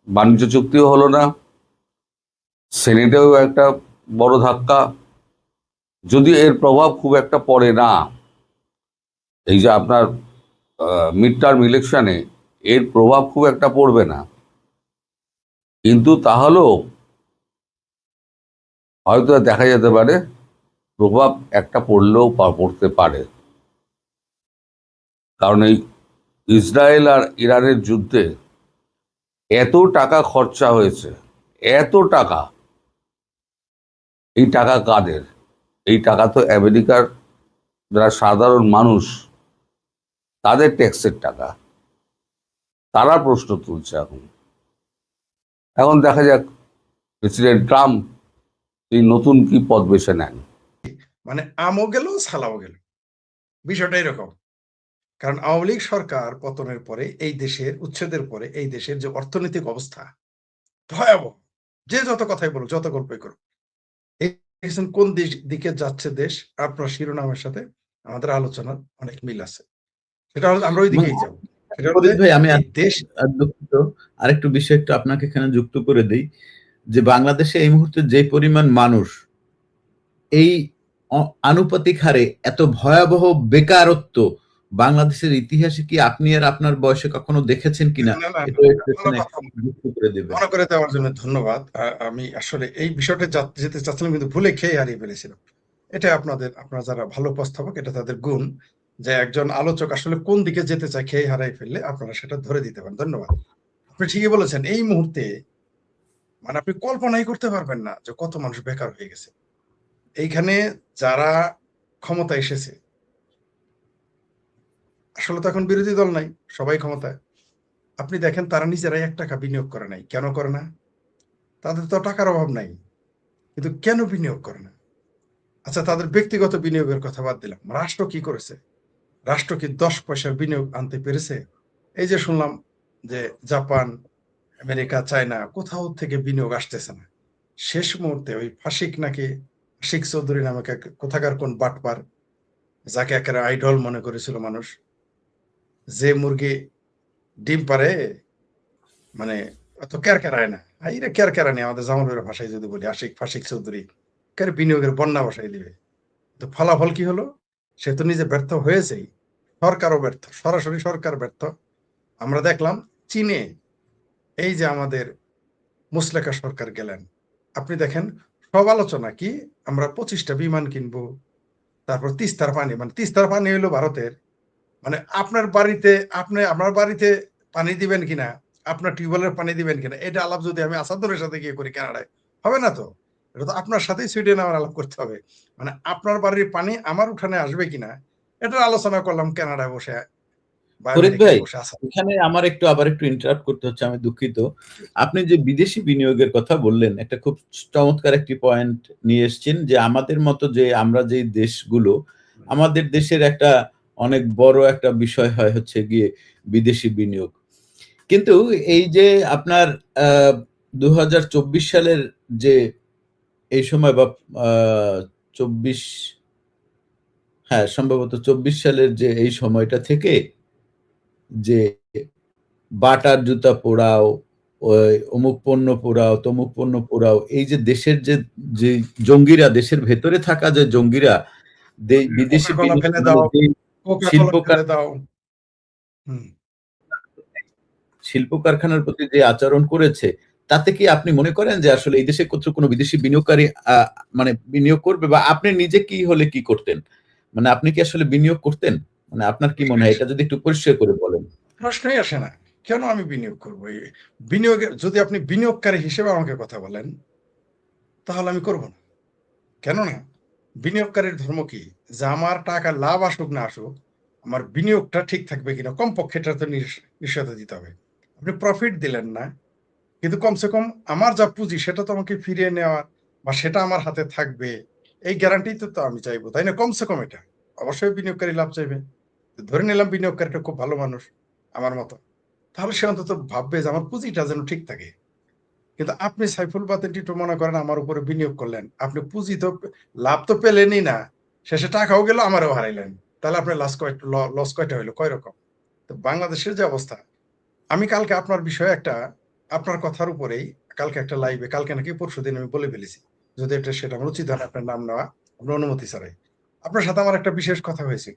বাণিজ্য চুক্তিও হলো না, সেনেটেও একটা বড় ধাক্কা। যদি এর প্রভাব খুব একটা পড়ে না, এই যে আপনার মিড টার্ম ইলেকশনে এর প্রভাব খুব একটা পড়বে না, কিন্তু তাহলেও হয়তো দেখা যেতে পারে প্রভাব একটা পড়লেও পড়তে পারে। কারণ এই ইসরায়েল আর ইরানের যুদ্ধে এত টাকা খরচা হয়েছে, এত টাকা, এই টাকা কাদের? এই টাকা তো আমেরিকার যারা সাধারণ মানুষ তাদের ট্যাক্সের টাকা, তারা প্রশ্ন তুলছে। এখন দেখা যাক প্রেসিডেন্ট ট্রাম্প এই নতুন কি পথ বেছে নেন। মানে আমও গেল সালাও গেল, বিষয়টা এরকম। কারণ আওয়ামী লীগ সরকার পতনের পরে এই দেশের উচ্ছেদের পরে এই দেশের যে অর্থনৈতিক অবস্থা ভয়াবহ। যে যত কথাই বলুক, যত গল্পই করুক, দেখেছেন কোন দিকে যাচ্ছে দেশ। আপনার শিরোনামের সাথে আমাদের আলোচনার অনেক মিল আছে, সেটা হলো আমরা ওই দিকেই যাবো। সেটা হলো ফরিদ ভাই, আমি এই দেশ দুঃখিত, আরেকটু বিষয় একটু আপনাকে এখানে যুক্ত করে দিই, যে বাংলাদেশে এই মুহূর্তে যে পরিমাণ মানুষ এই আনুপাতিক হারে এত ভয়াবহ বেকারত্ব বাংলাদেশের ইতিহাসে কি আপনি আর আপনার বয়সে কখনো দেখেছেন কিনা, না, না, এটা ভালো একটু এখানে কথা যুক্ত করে দেবেন। মনে করে দেওয়ার জন্য ধন্যবাদ। আমি আসলে এই বিষয়টা যেতে চাচ্ছিলাম, কিন্তু ভুলে খেয়ে হারিয়ে ফেলেছিলাম। এটা আপনারা যারা ভালো উপস্থাপক, এটা তাদের গুণ, যে একজন আলোচক আসলে কোন দিকে যেতে চায় খেয়ে হারাই ফেললে আপনারা সেটা ধরে দিতে পারেন। ধন্যবাদ। আপনি ঠিকই বলেছেন, এই মুহূর্তে মানে আপনি কল্পনাই করতে পারবেন না যে কত মানুষ বেকার হয়ে গেছে। এইখানে যারা ক্ষমতা এসেছে, আসলে তো এখন বিরোধী দল নাই, সবাই ক্ষমতায়। আপনি দেখেন তারা নিজেরাই 1 টাকা বিনিয়োগ করে নাই। কেন করে না? তাদের তো টাকার অভাব নাই, কিন্তু কেন বিনিয়োগ করে না? আচ্ছা, তাদের ব্যক্তিগত বিনিয়োগের কথা বাদ দিলাম, রাষ্ট্র কি করেছে? রাষ্ট্র কি 10 পয়সার বিনিয়োগ আনতে পেরেছে? এই যে শুনলাম যে জাপান, আমেরিকা, চায়না কোথাও থেকে বিনিয়োগ আসতেছে না। শেষ মুহূর্তে ওই আশিক চৌধুরী নামে কোথাকার কোন বাটপার, যাকে একেবারে আইডল মনে করেছিল মানুষ, যে মুরগি ডিম পারে মানে অত কেরকেরায় না, আইরে কেরকেরা নেই, আমাদের জামালের ভাষায় যদি বলি, আশিক চৌধুরী বিনিয়োগের বন্যা বসাই দিবে। তো ফলাফল কি হলো? সে তো নিজে ব্যর্থ হয়েছেই, সরকারও ব্যর্থ, সরাসরি সরকার ব্যর্থ। আমরা দেখলাম চীনে এই যে আমাদের মুসলেকা সরকার গেলেন, আপনি দেখেন সব আলোচনা কি, আমরা 25টা বিমান কিনবো, তারপর তিস্তার পানি, মানে তিস্তার পানি হইলো ভারতের, মানে আপনার বাড়িতে পানি দিবেন কিনা, আপনার টিউবওয়েলের পানি দিবেন কিনা, এটা আলাপ যদি আমি আসাদুরের সাথে গিয়ে করি কানাডায়, হবে না তো। এটা তো আপনার সাথেই সুইডেন আমার আলাপ করতে হবে। মানে আপনার বাড়ির পানি আমার উঠানে আসবে কিনা, এটা আলোচনা করলাম কানাডায় বসে। বা ফরিদ আমেরিকায় ভাই, বসে আছে। এখানে আমার আবার একটু ইন্টারাপ্ট করতে হচ্ছে, আমি দুঃখিত। আপনি যে বিদেশি বিনিয়োগের কথা বললেন, একটা খুব চমৎকার একটি পয়েন্ট নিয়ে এসেছেন, যে আমাদের মতো যে আমরা যে দেশগুলো, আমাদের দেশের একটা অনেক বড় একটা বিষয় হয় হচ্ছে গিয়ে বিদেশি বিনিয়োগ। কিন্তু এই যে আপনার 2024 সালের যে এই সময় বা 24, হ্যাঁ সম্ভবত 24 সালের যে এই সময়টা থেকে যে বাটার জুতা পোড়াও, ওই অমুক পণ্য পোড়াও, তমুক পণ্য পোড়াও, এই যে দেশের যে জঙ্গিরা, দেশের ভেতরে থাকা যে জঙ্গিরা বিদেশি কোকা কোলা বিনিয়োগ ফেলে মানে দাও, যে কোকা শিল্প কোলা ফেলে দাও। হুম। শিল্প কারখানার প্রতি যে আচরণ করেছে, তাতে কি আপনি মনে করেন যে আসলে এই দেশে কোনো বিদেশি বিনিয়োগকারী মানে বিনিয়োগ করবে, বা আপনি নিজে কি হলে কি করতেন? মানে আপনি কি আসলে বিনিয়োগ করতেন? মানে আপনার কি মনে হয়, এটা যদি একটু পরিষ্কার করে বলেন। প্রশ্নই আসে না। কেন আমি বিনিয়োগ করবো? বিনিয়োগে যদি আপনি বিনিয়োগকারী হিসেবে আমাকে কথা বলেন, তাহলে আমি করব না। কেননা বিনিয়োগকারীর ধর্ম কি? যে আমার টাকা লাভ আসুক না আসুক, আমার বিনিয়োগটা ঠিক থাকবে কিনা, কমপক্ষে এটা তো নিশ্চয়তা দিতে হবে। আপনি প্রফিট দিলেন না, কিন্তু কমসে কম আমার যা পুঁজি সেটা তো আমাকে ফিরিয়ে নেওয়ার বা সেটা আমার হাতে থাকবে, এই গ্যারান্টি তো আমি চাইবো, তাই না? কমসে কম এটা। অবশ্যই বিনিয়োগকারী লাভ চাইবে। ধরে নিলাম বিনিয়োগকারীটা খুব ভালো মানুষ, আমার মতো। তাহলে সে অন্তত ভাববে যে আমার পুঁজিটা যেন ঠিক থাকে। কিন্তু আপনি সাইফুল বাতেন টিটু মনে করেন আমার উপরে বিনিয়োগ করলেন, আপনি পুঁজি তো লাভ তো পেলেনই না, শেষে টাকাও গেল, আমারও হারাইলেন। তাহলে আপনার লস কয়টা হইলো, কয় রকম? তো বাংলাদেশের যে অবস্থা, আমি কালকে আপনার বিষয়ে আপনার কথার উপরেই কালকে একটা লাইভে, কালকে নাকি পরশুদিন আমি বলে ফেলেছি, যদি এটা সেটা আমার উচিত হয় আপনার নাম নেওয়া, আপনার অনুমতি ছাড়াই। আপনার সাথে আমার একটা বিশেষ কথা হয়েছে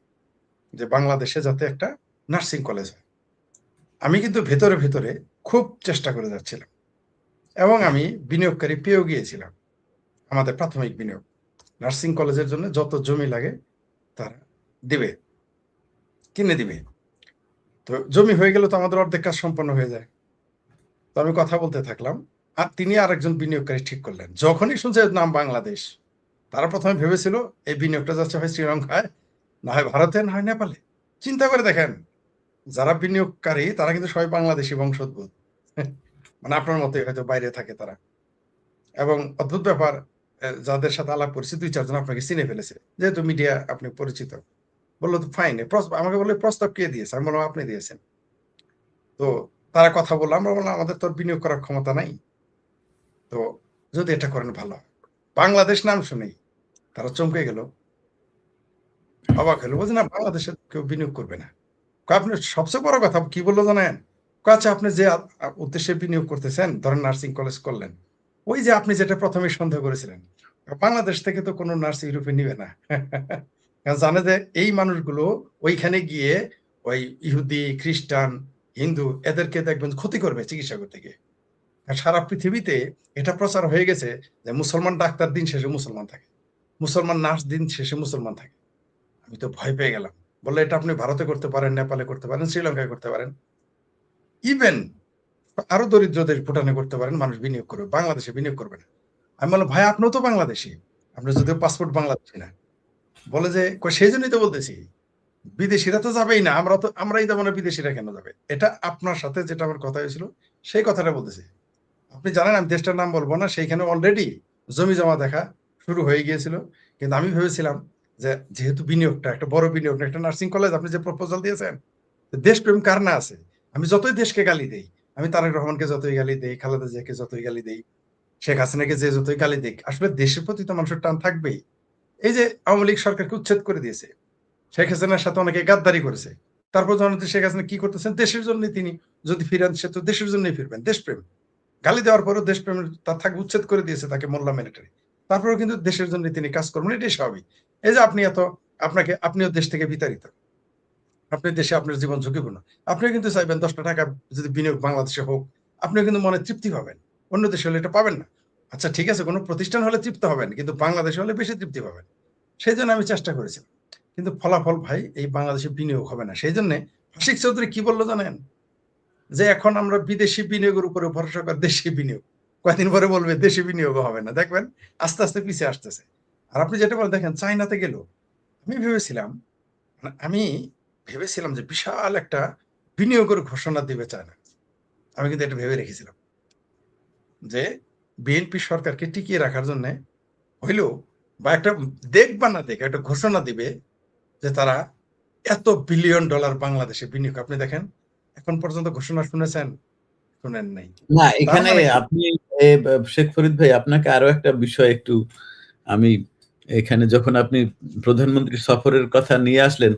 যে বাংলাদেশে যাতে একটা নার্সিং কলেজ হয়। আমি কিন্তু ভেতরে ভেতরে খুব চেষ্টা করে যাচ্ছিলাম, এবং আমি বিনিয়োগকারী পেয়েও গিয়েছিলাম। আমাদের প্রাথমিক বিনিয়োগ নার্সিং কলেজের জন্য যত জমি লাগে তারা দিবে, কিনে দিবে। তো জমি হয়ে গেলে তো আমাদের অর্ধেক কাজ সম্পন্ন হয়ে যায়। তো আমি কথা বলতে থাকলাম, আর তিনি আরেকজন বিনিয়োগকারী ঠিক করলেন। যখনই শুনছে নাম বাংলাদেশ, তারা প্রথমে ভেবেছিল এই বিনিয়োগটা যাচ্ছে হয় শ্রীলঙ্কায়, না হয় ভারতে, না হয় নেপালে। চিন্তা করে দেখেন, যারা বিনিয়োগকারী তারা কিন্তু সবাই বাংলাদেশি বংশোদ্ভূত। মানে আপনার মতোই হয়তো বাইরে থাকে তারা। এবং অদ্ভুত ব্যাপার, যাদের সাথে আলাপ করেছি 2-4 জন আপনাকে চিনে ফেলেছে, যেহেতু মিডিয়া আপনি পরিচিত। বললো তো ফাইন, আমাকে বললো প্রস্তাব কে দিয়েছে? আমি বললাম আপনি দিয়েছেন। তো তারা কথা বললো, আমরা বললাম আমাদের তো বিনিয়োগ করার ক্ষমতা নাই, তো যদি এটা করেন ভালো হয়। বাংলাদেশ নাম শুনেই তারা চমকে গেল, অবাক হলো, বলছে না বাংলাদেশে কেউ বিনিয়োগ করবে না। আপনি সবচেয়ে বড় কথা কি বললো জানেন? আচ্ছা আপনি যে উদ্দেশ্যে বিনিয়োগ করতেছেন, ধরেন নার্সিং কলেজ করলেন, ওই যে আপনি যেটা প্রথমে সন্দেহ করেছিলেন, বাংলাদেশ থেকে তো কোনো নার্স ইউরোপে নিবে না। কারণ জানে যে এই মানুষগুলো ওইখানে গিয়ে ওই ইহুদি, খ্রিস্টান, হিন্দু এদেরকে দেখবেন ক্ষতি করবে চিকিৎসা করতে গিয়ে। আর সারা পৃথিবীতে এটা প্রচার হয়ে গেছে যে মুসলমান ডাক্তার দিন শেষে মুসলমান থাকে, মুসলমান নার্স দিন শেষে মুসলমান থাকে। আমি তো ভয় পেয়ে গেলাম। বললে এটা আপনি ভারতে করতে পারেন, নেপালে করতে পারেন, শ্রীলঙ্কায় করতে পারেন, ইভেন আরো দরিদ্র দেশ ভুটানে করতে পারেন, মানুষ বিনিয়োগ করবে, বাংলাদেশে বিনিয়োগ করবে না। আমি বললাম ভাই আপনিও তো বাংলাদেশি, আপনার যদিও পাসপোর্ট বাংলাদেশি না। বলে যে সেই জন্যই তো বলতেছি, বিদেশিরা তো যাবেই না, আমরাই যাবো না, বিদেশিরা কেন যাবে? এটা আপনার সাথে যেটা আমার কথা হয়েছিল সেই কথাটা বলতেছি। আপনি জানেন আমি দেশটার নাম বলবো না, সেইখানে অলরেডি জমি জমা দেখা শুরু হয়ে গিয়েছিল। কিন্তু আমি ভেবেছিলাম যে যেহেতু বিনিয়োগটা একটা বড় বিনিয়োগ, একটা নার্সিং কলেজ আপনি যে প্রপোজাল দিয়েছেন, দেশপ্রেম কার না আছে? আমি যতই দেশকে গালি দেই, আমি তারেক রহমানকে যতই গালি দেই, খালেদা জিয়াকে যতই গালি দেই, শেখ হাসিনাকে যে যতই গালি দিক, আসলে দেশের প্রতি তো মানুষের টান থাকবেই। এই যে আওয়ামী লীগ সরকারকে উচ্ছেদ করে দিয়েছে, শেখ হাসিনার সাথে অনেকে গাদ্দারি করেছে, তারপর যখন শেখ হাসিনা কি করতেছেন, দেশের জন্য তিনি যদি ফিরেন সে তো দেশের জন্যই ফিরবেন। দেশপ্রেম, গালি দেওয়ার পরও দেশপ্রেম তার থাকবে, উচ্ছেদ করে দিয়েছে তাকে মোল্লা মিলিটারি, তারপরেও কিন্তু দেশের জন্য তিনি কাজ করবেন, এটাই স্বাভাবিক। এই যে আপনিও দেশ থেকে বিতাড়িত, আপনি দেশে আপনার জীবন ঝুঁকিপূর্ণ, আপনিও কিন্তু চাইবেন 10টা টাকা যদি বিনিয়োগ বাংলাদেশে হোক, আপনিও কিন্তু মনে তৃপ্তি পাবেন। অন্য দেশে হলে এটা পাবেন না। আচ্ছা ঠিক আছে, কোনো প্রতিষ্ঠান হলে তৃপ্ত হবেন, কিন্তু বাংলাদেশে হলে বেশি তৃপ্তি পাবেন। সেই জন্য আমি চেষ্টা করেছিলাম, কিন্তু ফলাফল ভাই এই বাংলাদেশে বিনিয়োগ হবে না। সেই জন্য আশিক চৌধুরী কি বললো জানেন? যে এখন আমরা বিদেশি বিনিয়োগের উপরে ভরসা করে দেশি বিনিয়োগ, কয়েকদিন পরে বলবে দেশি বিনিয়োগ হবে না, দেখবেন আস্তে আস্তে পিছিয়ে আসতেছে। আর আপনি যেটা বলেন দেখেন চায়নাতে গেল, আমি ভেবেছিলাম, মানে আমি ভেবেছিলাম যে বিশাল একটা বিনিয়োগের ঘোষণা দিবে চায়না। আমি কিন্তু এটা ভেবে রেখেছিলাম যে বিএনপি সরকারকে টিকিয়ে রাখার জন্য হইলেও বা একটা দেখ বা না দেখ একটা ঘোষণা দিবে যে তারা এত বিলিয়ন ডলার বাংলাদেশে বিনিয়োগ। আপনি দেখেন এখন পর্যন্ত ঘোষণা শুনেছেন? শুনেন নাই। না, তার এখানে মানে কি? আপনি শেখ ফরিদ ভাই, আপনাকে আরো একটা বিষয় একটু আমি এখানে, যখন আপনি প্রধানমন্ত্রী সফরের কথা নিয়ে আসলেন,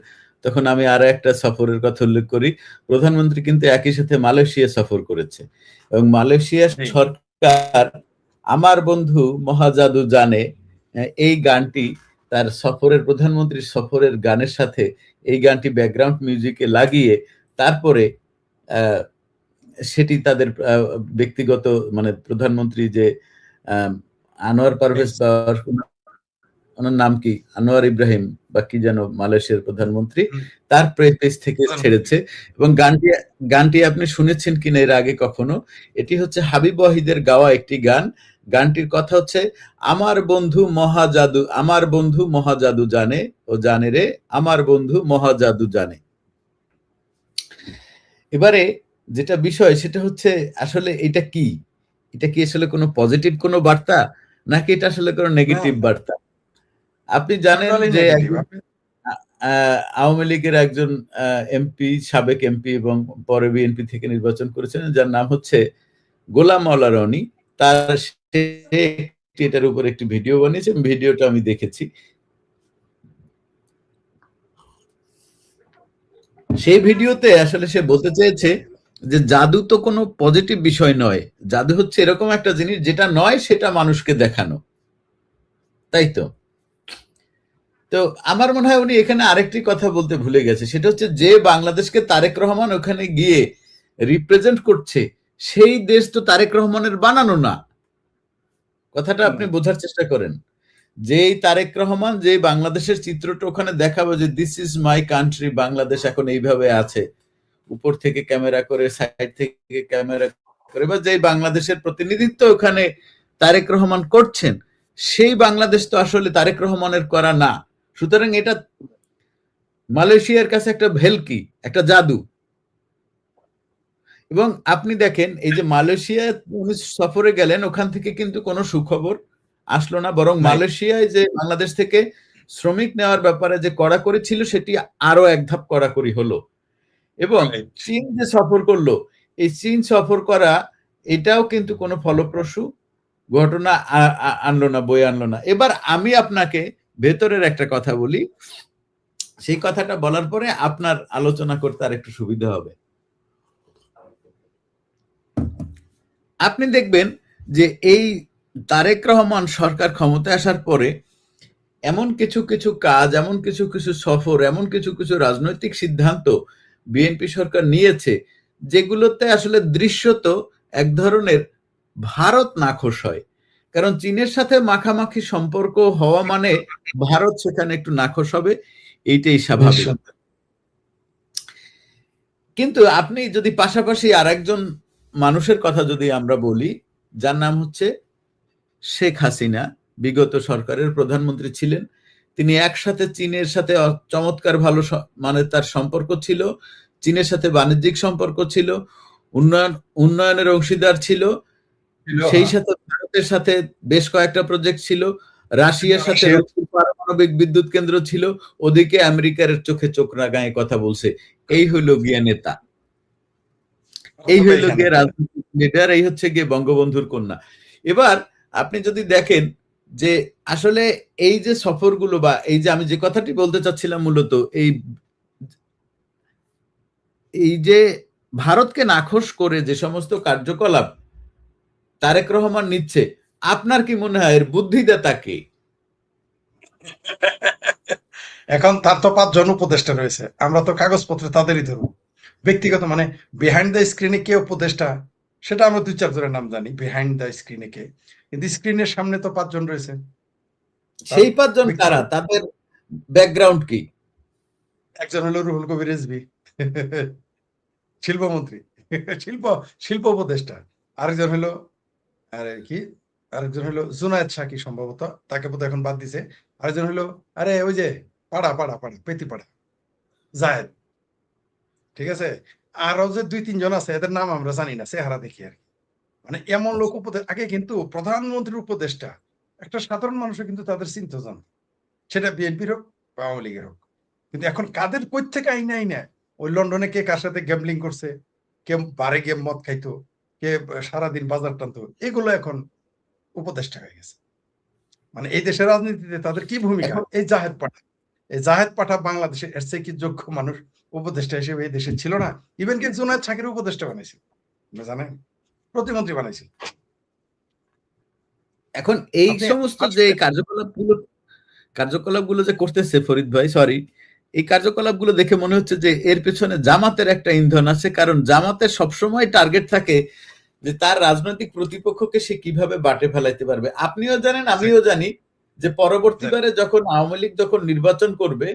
তখন আমি আরো একটা সফরের কথা উল্লেখ করি। প্রধানমন্ত্রী কিন্তু একই সাথে মালয়েশিয়া সফর করেছে, এবং মালয়েশিয়া জি। সরকার আমার বন্ধু মহাজাদু জানে এই গানটি তার সফরের, প্রধানমন্ত্রীর সফরের গানের সাথে এই গানটি ব্যাকগ্রাউন্ড মিউজিকে লাগিয়ে তারপরে আহ, সেটি তাদের ব্যক্তিগত, মানে প্রধানমন্ত্রী যে আহ, আনোয়ার পারভেজ বা ওনার নাম কি, আনোয়ার ইব্রাহিম বা কি যেন, মালয়েশিয়ার প্রধানমন্ত্রী, হুম, তার পেজ থেকে প্রধানমন্ত্রী। ছেড়েছে। এবং গানটি গানটি আপনি শুনেছেন কিনা এর আগে কখনো? এটি হচ্ছে হাবিব ওয়াহিদের গাওয়া একটি গান। গানটির কথা হচ্ছে, আমার বন্ধু মহাজাদু, আমার বন্ধু মহাজাদু জানে, ও জানে রে, আমার বন্ধু মহাজাদু জানে। এবারে যেটা বিষয় সেটা হচ্ছে, আসলে এটা কি, এটা কি আসলে কোনো পজিটিভ কোনো বার্তা, নাকি এটা আসলে কোনো না, নেগেটিভ বার্তা? আপনি জানেন টোটালি যে নেগেটিভ। একজন আওয়ামী লীগের একজন এমপি, সাবেক এমপি, এবং পরে বিএনপি থেকে নির্বাচন করেছিলেন, যার নাম হচ্ছে গোলাম মাওলা রনি। তার সে এটার উপর একটি ভিডিও বানিয়েছে, ভিডিওটা আমি দেখেছি। সেই ভিডিওতে আসলে সে বলতে চেয়েছে যে জাদু তো কোনো পজিটিভ বিষয় নয়, জাদু হচ্ছে এরকম একটা জিনিস যেটা নয় সেটা মানুষকে দেখানো, তাই তো? তো আমার মনে হয় উনি এখানে আরেকটি কথা বলতে ভুলে গেছে, সেটা হচ্ছে যে বাংলাদেশকে তারেক রহমান ওখানে গিয়ে রিপ্রেজেন্ট করছে, সেই দেশ তো তারেক রহমানের বানানো না। কথাটা আপনি বোঝার চেষ্টা করেন। যেই তারেক রহমান যে বাংলাদেশের চিত্রটা ওখানে দেখাবে যে this is my country, Bangladesh এখন এইভাবে আছে, উপর থেকে ক্যামেরা করে, সাইড থেকে ক্যামেরা করে, বা যে বাংলাদেশের প্রতিনিধিত্ব ওখানে তারেক রহমান করছেন, সেই বাংলাদেশ তো আসলে তারেক রহমানের করা না। সুতরাং এটা মালয়েশিয়ার কাছে একটা ভেলকি, একটা জাদু। এবং আপনি দেখেন, এই যে মালয়েশিয়া উনি সফরে গেলেন, ওখান থেকে কিন্তু কোনো সুখবর আসলো না, বরং নাই। মালয়েশিয়ায় যে বাংলাদেশ থেকে শ্রমিক নেওয়ার ব্যাপারে যে কড়াকড়ি ছিল, সেটি আরো এক ধাপ কড়াকড়ি হলো। এবং রাইট। চীন যে সফর করলো, এই চীন সফর করা এটাও কিন্তু কোনো ফলপ্রসূ ঘটনা আনলো না, বয়ে আনলো না। এবার আমি আপনাকে ভেতরের একটা কথা বলি, সেই কথাটা বলার পরে আপনার আলোচনা করতে আর একটু সুবিধা হবে। আপনি দেখবেন যে এই তারেক রহমান সরকার ক্ষমতায় আসার পরে এমন কিছু কিছু কাজ, এমন কিছু কিছু সফর, এমন কিছু কিছু রাজনৈতিক সিদ্ধান্ত বিএনপি সরকার নিয়েছে, যেগুলোতে আসলে দৃশ্যত এক ধরনের ভারত নাখোশ হয়। কারণ চীনের সাথে মাখামাখি সম্পর্ক হওয়া মানে ভারত সেখানে একটু নাখোশ হবে, এইটাই স্বাভাবিক। নিশ্চয়। কিন্তু আপনি যদি পাশাপাশি আরেকজন মানুষের কথা যদি আমরা বলি, যার নাম হচ্ছে শেখ হাসিনা, বিগত সরকারের প্রধানমন্ত্রী ছিলেন। তিনি একসাথে চীনের সাথে চমৎকার ভালো মানে তার সম্পর্ক ছিল, চীনের সাথে বাণিজ্যিক সম্পর্ক ছিল, উন্নয়নের অংশীদার ছিল, সেই সাথে ভারতের সাথে বেশ কয়েকটা প্রজেক্ট ছিল, রাশিয়ার সাথে পারমাণবিক বিদ্যুৎ কেন্দ্র ছিল, ওদিকে আমেরিকার চোখে চোখ রাগায় কথা বলছে। এই হইল গিয়া নেতা, এই হইল গিয়ে রাজনৈতিক লিডার, এই হচ্ছে গিয়ে বঙ্গবন্ধুর কন্যা। এবার আপনি যদি দেখেন যে আসলে এই যে সফরগুলো, বা এই যে আমি যে কথাটি বলতে চাচ্ছিলাম, মূলত এই যে ভারতকে নাখোশ করে যে সমস্ত কার্যকলাপ তারেক রহমান নিচ্ছে, আপনার কি মনে হয় এর বুদ্ধিদাতা কে? এখন তার তো 5 জন উপদেষ্টা রয়েছে, আমরা তো কাগজপত্রে তাদেরই ধরবো। ব্যক্তিগত মানে বিহাইন্ড দ্য স্ক্রিনে কে উপদেষ্টা সেটা আমরা 2-4 জনের নাম জানি, বিহাইন্ড দ্য স্ক্রিনে কে, কিন্তু স্ক্রিনের সামনে তো 5 জন রয়েছে। সেই 5 জন কারা, তাদের ব্যাকগ্রাউন্ড কি? একজন হলো রুহুল কবির রিজভী, শিল্পমন্ত্রী, শিল্প শিল্প উপদেষ্টা। আরেকজন হলো আরে কি আরেকজন হলো জুনায়েদ সাকি, সম্ভবত তাকে বোধহয় এখন বাদ দিছে। আরেকজন হলো আরে ওই যে পাড়া পেতি পাড়া জায়েদ, ঠিক আছে? আরো যে ২-৩ জন আছে এদের নাম আমরা জানি না, চেহারা দেখি আরকি। মানে এমন লোক আগে কিন্তু প্রধানমন্ত্রীর উপদেষ্টা একটা সাধারণ মানুষও কিন্তু তাদের চিনতো জানতো। সেটা বিএনপির হোক বা আওয়ামী লীগের হোক। কিন্তু এখন কাদের কই থেকে আইনা ওই লন্ডনে কে কার সাথে গ্যাম্বলিং করছে, কে বারে গিয়ে মদ খাইতো, কে সারাদিন বাজার টানতো, এগুলো এখন উপদেষ্টা হয়ে গেছে। মানে এই দেশের রাজনীতিতে তাদের কি ভূমিকা? এখন এই জাহেদ পাঠা বাংলাদেশের এর চেয়ে কি যোগ্য মানুষ উপদেষ্টা হিসেবে এই দেশে ছিল না? ইভেন কি জুনায়েদ সাকির উপদেষ্টা বানাইছিল, আপনারা জানেন? প্রতিমন্ত্রী বানাইছিল। এখন এই আপনি সমস্ত যে কার্যকলাপগুলো যে করতেছে ফরিদ ভাই, সরি, এই কার্যকলাপগুলো দেখে মনে হচ্ছে যে এর পেছনে জামাতের একটা ইন্ধন আছে, কারণ জামাতের সবসময় টার্গেট থাকে যে তার রাজনৈতিক প্রতিপক্ষকে সে কিভাবে বাটে ফেলাইতে পারবে। আপনিও জানেন, আমিও জানি যে পরবর্তীবারে যখন আওয়ামী লীগ যখন নির্বাচন করবে,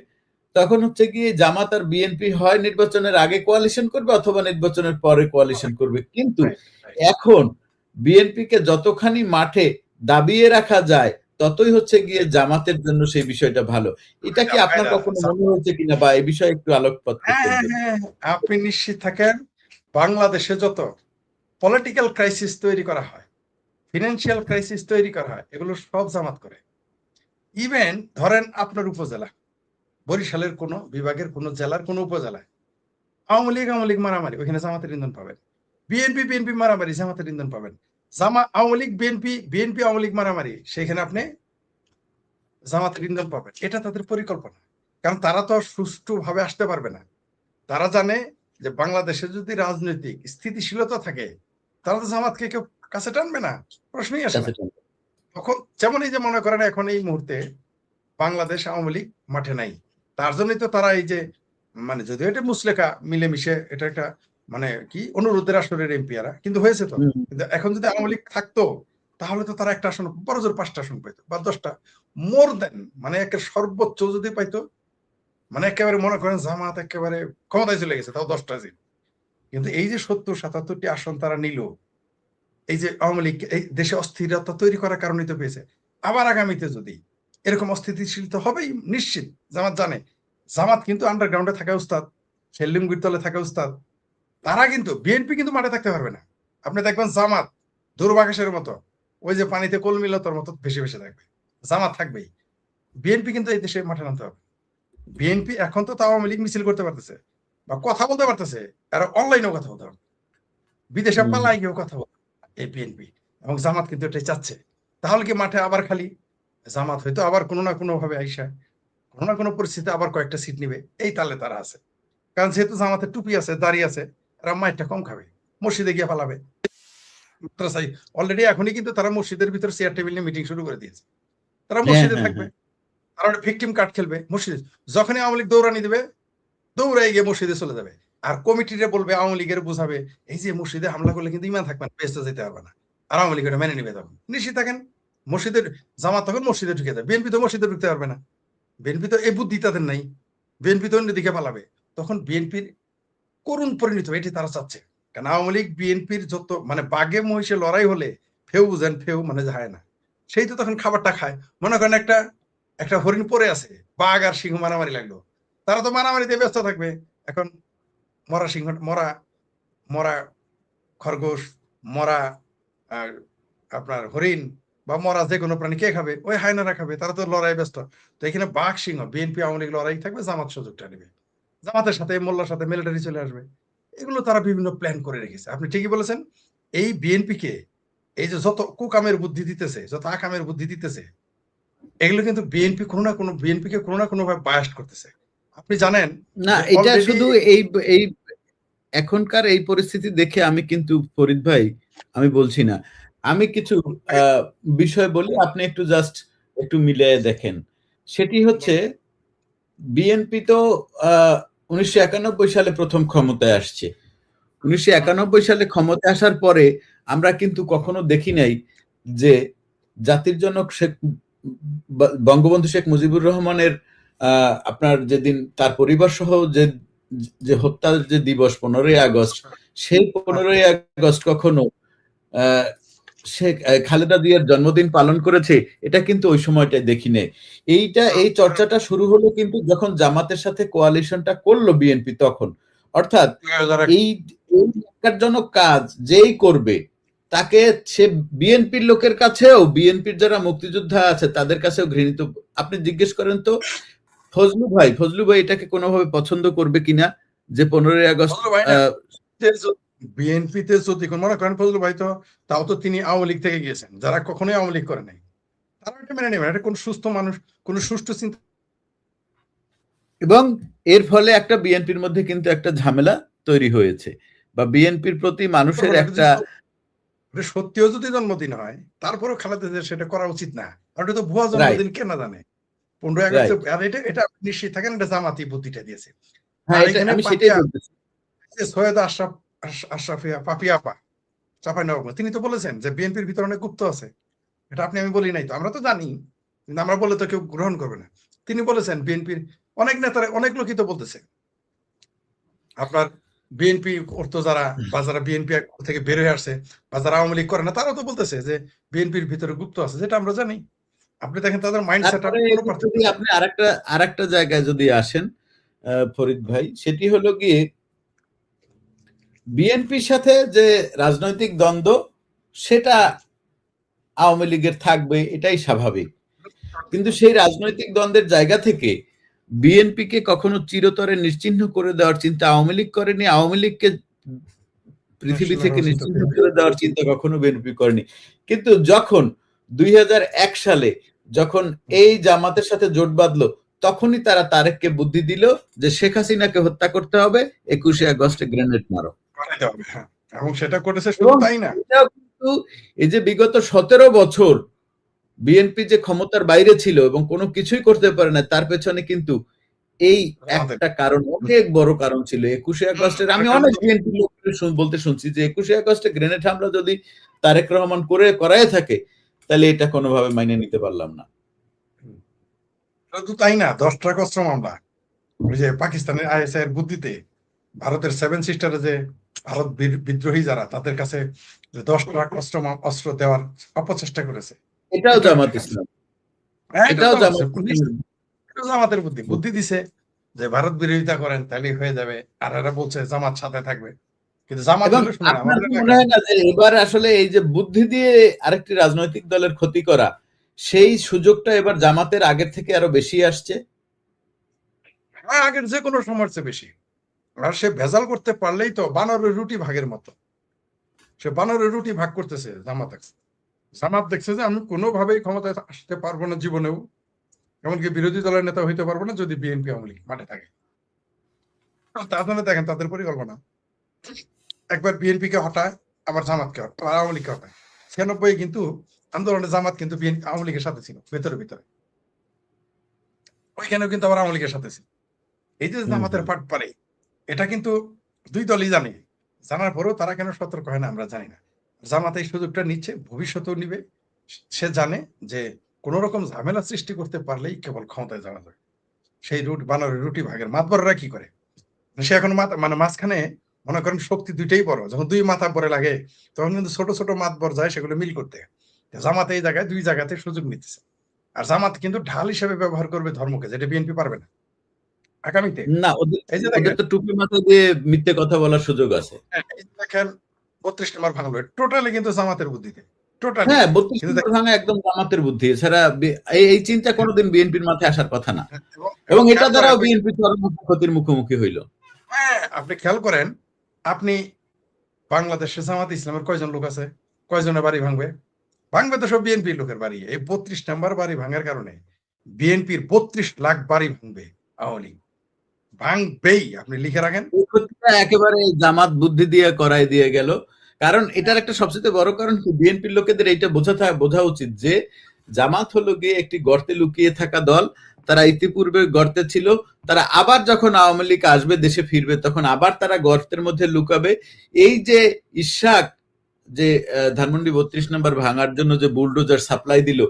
তখন হচ্ছে গিয়ে জামাত আর বিএনপি হয় নির্বাচনের আগে কোয়ালিশন করবে অথবা নির্বাচনের পরে কোয়ালিশন করবে। কিন্তু এখন বিএনপিকে যতখানি মাঠে দাবিয়ে রাখা যায়, ততই হচ্ছে গিয়ে জামাতের জন্য সেই বিষয়টা ভালো। এটা কি আপনার কখনো মনে হয়েছে কিনা, বা এই বিষয়ে একটু আলোকপাত করতেন? হ্যাঁ, আপনি নিশ্চিত থাকেন, বাংলাদেশে যত পলিটিক্যাল ক্রাইসিস তৈরি করা হয়, ফিনান্সিয়াল ক্রাইসিস তৈরি করা হয়, এগুলো সব জামাত করে। ইভেন ধরেন আপনার উপজেলা, বরিশালের কোন বিভাগের কোন জেলার কোন উপজেলায় আওয়ামী লীগ মারামারি, ওইখানে জামাতের ইন্ধন পাবেন। বিএনপি মারামারি, জামাতের ইন্ধন পাবেন। আওয়ামী লীগ বিএনপি আওয়ামী লীগ মারামারি, সেখানে আপনি জামাতের ইন্ধন পাবেন। এটা তাদের পরিকল্পনা, কারণ তারা তো সুষ্ঠুভাবে আসতে পারবে না। তারা জানে যে বাংলাদেশে যদি রাজনৈতিক স্থিতিশীলতা থাকে, তারা তো জামাতকে কেউ কাছে টানবে না, প্রশ্নই আসে না। তখন যেমন এই যে মনে করেন এখন এই মুহূর্তে বাংলাদেশ আওয়ামী লীগ মাঠে নাই, তার জন্যই তো তারা এই যে, মানে যদিও এটা মুসলেখা মিলেমিশে, এটা একটা মানে কি অনুরোধের আসনের এমপিরা কিন্তু হয়েছে তো। কিন্তু এখন যদি আওয়ামী লীগ থাকতো, তাহলে তো তারা একটা আসন, বড় জোর 5টা আসন পাইতো বা 10টা, মোর দেন, মানে একের সর্বোচ্চ যদি পাইতো, মানে একেবারে মনে করেন জামাত একেবারে ক্ষমতায় চলে গেছে, তাও 10টা জিত। কিন্তু এই যে 70-77টি আসন তারা নিল, এই যে আওয়ামী লীগ এই দেশে অস্থিরতা তৈরি করার কারণেই তো পেয়েছে। আবার আগামীতে যদি এরকম অস্থিতিশীল তো হবেই নিশ্চিত। জামাত জানে, জামাত কিন্তু আন্ডারগ্রাউন্ডে থাকা উস্তাদ, সেলুঙ্গির তলে থাকা উস্তাদ। তারা কিন্তু, বিএনপি কিন্তু মাঠে থাকতে পারবে না। আপনি দেখবেন জামাত দুর্বাঘাসের মতো, ওই যে পানিতে কলমিলতার মতো ভেসে থাকবে, জামাত থাকবেই। বিএনপি কিন্তু এই দেশে মাঠে নামতে হবে। বিএনপি এখন তো আওয়ামী লীগ মিছিল করতে পারতেছে বা কথা বলতে পারতেছে, আর অনলাইনেও কথা বলতে পারবে, বিদেশে পালাই গিয়েও কথা বলতে এই বিএনপি এবং জামাত কিন্তু এটাই চাচ্ছে। তাহলে কি মাঠে আবার খালি? জামাত হয়তো আবার কোনো না কোনো ভাবে আইসা কোনো না কোনো পরিস্থিতিতে আবার কয়েকটা সিট নিবে, এই তালে তারা আছে। কারণ যেহেতু জামাতের টুপি আছে, দাঁড়িয়ে আছে, এরা মাইটটা কম খাবে, মসজিদে গিয়ে পালাবে। অলরেডি এখনই কিন্তু তারা মসজিদের ভিতরে চেয়ার টেবিল নিয়ে মিটিং শুরু করে দিয়েছে। তারা মসজিদে থাকবে, তারা ভিকটিম কার্ড খেলবে মসজিদে। যখনই আওয়ামী লীগ দৌড়ানি দিবে, দৌড়াই গিয়ে মসজিদে চলে যাবে। আর কমিটিরে বলবে, আওয়ামী লীগের বুঝাবে, এই যে মসজিদে হামলা করলে কিন্তু ইমান থাকবে না, বেহেশতে যেতে পারবে না। আর আওয়ামী লীগের মেনে নিবে, তখন নিশ্চিত থাকেন মসজিদের জামাত তখন মসজিদে ঢুকে যাবে। বিএনপি তো মসজিদে ঢুকতে পারবে না, বিএনপি তো এই বুদ্ধি তাদের নাই, বিএনপি তো অন্যদিকে পালাবে। তখন বিএনপির করুণ পরিণত এটি তারা চাচ্ছে। কারণ আওয়ামী লীগ বিএনপির যত মানে বাঘে মহিষে লড়াই হলে ফেউ বুঝেন, ফেউ মানে যায় না, সেই তো তখন খাবারটা খায়। মনে করেন একটা হরিণ পরে আছে, বাঘ আর সিংহ মারামারি লাগলো, তারা তো মারামারিতে ব্যস্ত থাকবে। এখন মরা সিংহ, মরা খরগোশ, মরা আপনার হরিণ বা মরা যে কোনো প্রাণী কে খাবে? ওই হায়নারা খাবে, তারা তো লড়াই ব্যস্ত। তো এখানে বাঘ সিংহ, বিএনপি আওয়ামী লীগ লড়াই থাকবে, জামাত সুযোগটা নেবে, জামাতের সাথে মোল্লার সাথে মিলিটারি চলে আসবে। এগুলো তারা বিভিন্ন প্ল্যান করে রেখেছে। আপনি ঠিকই বলেছেন, এই বিএনপি কে এই যে যত কুকামের বুদ্ধি দিতেছে, যত আকামের বুদ্ধি দিতেছে, এগুলো কিন্তু বিএনপি কে কোনো না কোনো ভাবে বায়াস্ট করতেছে। আপনি জানেন না, যে এটা already শুধু এই এখনকার এই পরিস্থিতি দেখে আমি কিন্তু ফরিদ ভাই, আমি বলছি না, আমি কিছু বিষয় বলি, আপনি একটু মিলিয়ে দেখেন। সেটি হচ্ছে, বিএনপি তো 1991 সালে প্রথম ক্ষমতায় আসছে। 1991 সালে ক্ষমতায় আসার পরে আমরা কিন্তু কখনো দেখি নাই যে জাতির জনক বঙ্গবন্ধু শেখ মুজিবুর রহমানের আপনার যেদিন তার পরিবার সহ যে হত্যার যে দিবস 15ই আগস্ট, সেই 15ই আগস্ট কখনো শেখ খালেদা জিয়ার জন্মদিন পালন করেছে, এটা কিন্তু ওই সময়টাই দেখি নাই। এই চর্চাটা শুরু হলো কিন্তু যখন জামাতের সাথে কোয়ালিশনটা করলো বিএনপি, তখন অর্থাৎ 2001 এই এই ন্যাক্কারজনক কাজ যেই করবে তাকে সে বিএনপির লোকের কাছেও, বিএনপির যারা মুক্তিযোদ্ধা আছে তাদের কাছেও ঘৃণিত। আপনি জিজ্ঞেস করেন তো ফজলু ভাই এটাকে কোনোভাবে পছন্দ করবে কিনা যে 15ই আগস্ট ফজলু ভাই না, বিএনপিতে যদি মনে করেন ফজলু ভাই তো তাও তো তিনি আওয়ামী লীগ থেকে গিয়েছেন, যারা কখনোই আওয়ামী লীগ করে নাই তারা এটা মেনে নেবেন। এটা কোন সুস্থ মানুষ, কোন সুষ্ঠু চিন্তা। এবং এর ফলে একটা বিএনপির মধ্যে কিন্তু একটা ঝামেলা তৈরি হয়েছে, বা বিএনপির প্রতি মানুষের একটা এটা সত্যিও যদি জন্মদিন হয় তারপরেও খালেদা জিয়ার সেটা করা উচিত না। আর এটা তো ভুয়া জন্মদিন, কে না জানে 15 আগস্টে। আর এটা আপনি নিশ্চিত থাকেন এটা জামাতি বুদ্ধিটা দিয়েছে। হ্যাঁ, আর এটা এখানে আমি সেটাই বলতেছি। সৈয়দ আশরাফিয়া পাপিয়া আপা চাঁপাইনবাবগঞ্জ, তিনি তো বলেছেন যে বিএনপির ভিতরে অনেক গুপ্ত আছে। এটা আমি বলি নাই তো, আমরা তো জানি, কিন্তু আমরা বলে তো কেউ গ্রহণ করবে না। তিনি বলেছেন বিএনপির অনেক নেতারা, অনেক লোকই তো বলতেছে আপনার বিএনপি করতো যারা, বা যারা বিএনপি থেকে বের হয়ে আসছে, বা যারা আওয়ামী লীগ করে না, তারাও তো বলতেছে যে বিএনপির ভিতরে গুপ্ত আছে, যেটা আমরা জানি। আপনি দেখেন তাদের মাইন্ড সেট আপ কোনো পার্থক্য যদি আপনি আরেকটা জায়গায় যদি আসেন ফরিদ ভাই, সেটি হলো গিয়ে বিএনপির সাথে যে রাজনৈতিক দ্বন্দ্ব সেটা আওয়ামী লীগের থাকবে, এটাই স্বাভাবিক। কিন্তু সেই রাজনৈতিক দ্বন্দ্বের জায়গা থেকে বিএনপিকে কখনো চিরতরে নিশ্চিহ্ন করে দেওয়ার চিন্তা আওয়ামী লীগ করেনি, আওয়ামী লীগকে পৃথিবী থেকে নিশ্চিহ্ন করে দেওয়ার চিন্তা কখনো বিএনপি করেনি। কিন্তু যখন 2001 সালে যখন এই জামাতের সাথে জোট বাঁধলো, তখনই তারা তারেককে বুদ্ধি দিল যে শেখ হাসিনাকে হত্যা করতে হবে, 21শে আগস্টে গ্রেনেড মারো। এবং সেটা করেছে। শুধু তাই না, কিন্তু এই যে বিগত 17 বছর বিএনপি যে ক্ষমতার বাইরে ছিল এবং কোনো কিছুই করতে পারে না, তার পেছনে কিন্তু এই একটা কারণ, অনেক বড় কারণ ছিল 21শে আগস্টের। আমি অনেক বিএনপি লোকদের বলতে শুনছি যে 21শে আগস্টে গ্রেনেড হামলা যদি তারেক রহমান করায় থাকে, তাহলে এটা কোনোভাবে মাইনে নিতে পারলাম না। শুধু তাই না, 10টা অস্ত্র মামলা, ওই যে পাকিস্তানের আইএসআই এর বুদ্ধিতে ভারতের 7 সিস্টারে যে ভারত বিদ্রোহী যারা, তাদের কাছে 10টা অস্ত্র দেওয়ার অপচেষ্টা করেছে। এটাও জামাত ইসলাম, এটাও জামাতের বুদ্ধি দিছে যে ভারত বিরোধিতা করেন তাহলে হয়ে যাবে, আর এরা বলছে জামাত সাথে থাকবে। কিন্তু জামাত মনে হয় না যে এবার আসলে এই যে বুদ্ধি দিয়ে আরেকটি রাজনৈতিক দলের ক্ষতি করা, সেই সুযোগটা এবার জামাতের আগের থেকে আরো বেশি আসছে। হ্যাঁ, আগের যে কোনো সময়ের চেয়ে বেশি। আর সে ভেজাল করতে পারলেই তো বানরের রুটি ভাগের মতো, সে বানরের রুটি ভাগ করতেছে। জামাত দেখছে যে আমি কোনোভাবেই ক্ষমতায় আসতে পারবো না জীবনেও, এমনকি বিরোধী দলের নেতা হইতে পারবো না যদি বিএনপি আওয়ামী লীগ মাঠে থাকে। তাহলে দেখেন তাদের পরিকল্পনা, একবার বিএনপি কে হটায়, আবার জামাতকে হটায়, আওয়ামী লীগকে হটায়। 96 কিন্তু আন্দোলনে জামাত কিন্তু আওয়ামী লীগের সাথে ছিল, ভেতরে ওইখানেও কিন্তু আবার আওয়ামী লীগের সাথে ছিল। এই যে জামাতের পাট পারে, এটা কিন্তু দুই দলই জানে। জানার পরেও তারা কেন সতর্ক হয় না আমরা জানি না। জামাত এই সুযোগটা নিচ্ছে, ভবিষ্যতেও নিবে। সে জানে যে কোন রকম ঝামেলা সৃষ্টি করতে পারলেই কেবল ক্ষমতায় যাওয়া যায়। সেই বানরের রুটি ভাগের মাতবররা কি করে, সে এখন মাঝখানে মনে করেন শক্তি দুইটাই বড়, যখন দুই মাথা পরে লাগে তখন কিন্তু ছোট ছোট মাতবর যায় সেগুলো মিল করতে। জামাত এই জায়গায় দুই জায়গাতে সুযোগ নিতেছে। আর জামাত কিন্তু ঢাল হিসেবে ব্যবহার করবে ধর্মকে, যেটা বিএনপি পারবে না আগামীতে। না, ওদের তো টুপি মাথায় দিয়ে মিথ্যে কথা বলার সুযোগ আছে। দেখেন 32 নম্বর ভাঙলো, টোটালি কিন্তু জামাতের বুদ্ধিতে। হ্যাঁ, 32 নম্বর ভাঙা একদম জামাতের বুদ্ধি, এছাড়া এই চিন্তা কোনোদিন বিএনপির মাথায় আসার কথা না। এবং এটা দ্বারাও বিএনপি ক্ষতির মুখোমুখি হইল। হ্যাঁ, আপনি খেয়াল করেন, আপনি বাংলাদেশে জামাত ইসলামের কয়জন লোক আছে, কয়জনের বাড়ি ভাঙবে? ভাঙবে তো সব বিএনপির লোকের বাড়ি। এই 32 নম্বর বাড়ি ভাঙার কারণে বিএনপির 32 লাখ বাড়ি ভাঙবে আওয়ামী লীগ, ভাঙবেই। আপনি লিখে রাখেন, একেবারে জামাত বুদ্ধি দিয়ে করাই দিয়ে গেল। কারণ এটার একটা সবচেয়ে বড় কারণ বিএনপির লোকেদের এইটা বোঝা উচিত যে জামাত হলো গিয়ে একটি গর্তে লুকিয়ে থাকা দল। তারা ইতিপূর্বে গর্তে ছিল, তারা আবার যখন আওয়ামী লীগ আসবে, দেশে ফিরবে, তখন আবার তারা গর্তের মধ্যে লুকাবে। এই যে ইশাক যে ধানমন্ডি 32 নম্বর ভাঙার জন্য যে বুলডোজার সাপ্লাই দিল,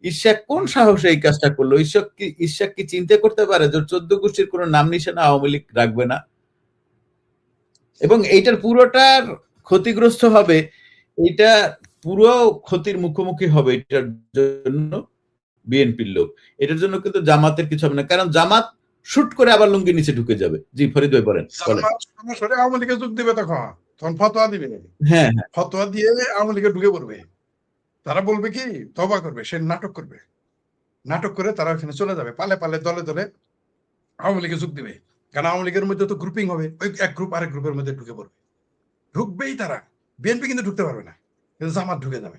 ইশাক কোন সাহসে এই কাজটা করলো? ইশাক কি চিন্তা করতে পারে যে 14 গোষ্ঠীর কোন নাম নিশানা আওয়ামী লীগ রাখবে না? এবং এইটার পুরোটার ক্ষতিগ্রস্ত হবে, এটা পুরো ক্ষতির মুখোমুখি হবে এটার জন্য বিএনপির লোক। এটার জন্য কিন্তু জামাতের কিছু হবে না, কারণ জামাত শুট করে আবার লুঙ্গি নিচে ঢুকে যাবে। জি ফরিদ ভাই বলেন। জামাত সরাসরি আওয়ামী লীগে যোগ দিবে, তখন ফতোয়া দিবে, হ্যাঁ হ্যাঁ ফতোয়া দিয়ে আওয়ামী লীগে ঢুকে পড়বে। তারা বলবে কি, তওবা করবে, সে নাটক করবে, নাটক করে তারা ওখানে চলে যাবে, পালে পালে দলে দলে আওয়ামী লীগে যোগ দিবে। কারণ আওয়ামী লীগের মধ্যে তো গ্রুপিং হবে, ওই এক গ্রুপ আরেক গ্রুপের মধ্যে ঢুকে পড়বে, ঢুকবেই তারা। বিএনপি কিন্তু ঢুকতে পারবে না, কিন্তু জামাত ঢুকে যাবে।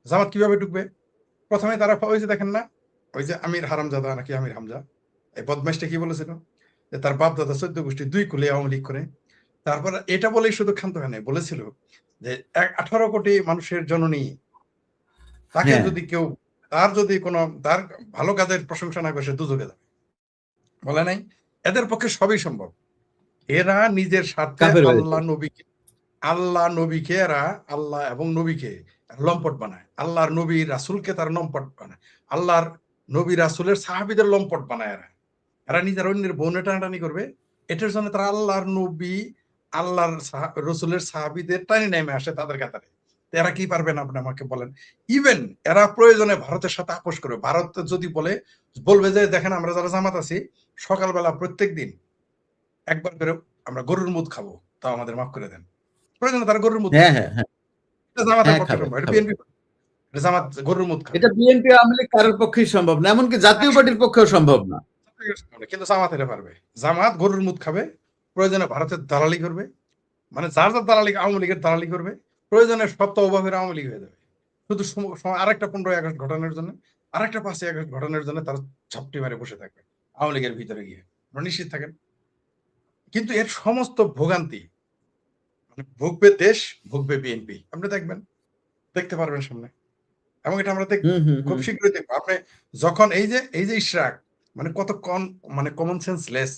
জামাত কিভাবে ঢুকবে? প্রথমে তারা ওই যে দেখেন না, ওই যে আমির হারামজাদা নাকি আমির হামজা, এই বদমাইশটা কি বলেছিল যে তার বাপ দাদা 14 গোষ্ঠী 2 কুলে আওয়ামী লীগ করে। তারপর এটা বলেই শুধু ক্ষান্ত হয় নাই, বলেছিল যে 18 কোটি মানুষের জননী, তাকে হ্যাঁ যদি কেউ, তার যদি কোনো তার ভালো কাজের প্রশংসা না করে সে দুযোগে যাবে। বলে নাই? এদের পক্ষে সবই সম্ভব। এরা নিজের স্বার্থে কাফের হয়ে আল্লাহ নবীকে এরা, আল্লাহ এবং নবীকে লম্পট বানায়, আল্লাহর নবী রাসূলকে তার লম্পট বানায়, আল্লাহর নবী রাসূলের সাহাবীদের লম্পট বানায়। এরা নিজের অন্যের বউনে টানাটানি করবে, এটার জন্য তারা আল্লাহর নবী, আল্লাহর রসুলের সাহাবীদের টানি নেমে আসে তাদের কাতারে। এরা কি পারবে না, আপনি আমাকে বলেন? ইভেন এরা প্রয়োজনে ভারতের সাথে আপোষ করবে। ভারত যদি বলবে যে দেখেন আমরা যারা জামাত আছি সকালবেলা প্রত্যেক দিন একবার করে আমরা গরুর মুদ খাবো, তাও আমাদের মাফ করে দেন। প্রয়োজনে তারা গরুর মুদ হ্যাঁ খাবে। হ্যাঁ হ্যাঁ এটা জামাতের হ্যাঁ পক্ষে খাবে সম্ভব, এটা খাবে। বিএনপি, জামাত গরুর মুদ খাবে। এটা বিএনপি আওয়ামী লীগ কারোর পক্ষেই সম্ভব না, এমনকি জাতীয় পার্টির পক্ষেও সম্ভব না। কিন্তু জামাত এটা পারবে। জামাত গরুর মুদ খাবে, প্রয়োজনে ভারতের দালালি করবে, মানে যার যার দালালি, আওয়ামী লীগের দালালি করবে, প্রয়োজনে সত্য অভাবের আওয়ামী লীগ হয়ে যাবে। শুধু আরেকটা 15ই আগস্ট ঘটনার জন্য, আরেকটা 5ই আগস্ট ঘটনার জন্য তারা ঝাপটি মারে বসে থাকবে আওয়ামী লীগের ভিতরে গিয়ে, আপনারা নিশ্চিত থাকেন। কিন্তু এর সমস্ত ভোগান্তি মানে ভুগবে দেশ, ভুগবে বিএনপি। আপনি দেখবেন, দেখতে পারবেন সামনে, এবং এটা আমরা দেখবো হুম হুম খুব হুম শীঘ্রই দেখবো। আপনি যখন এই যে ইশরাক মানে কত মানে কমন সেন্স লেস,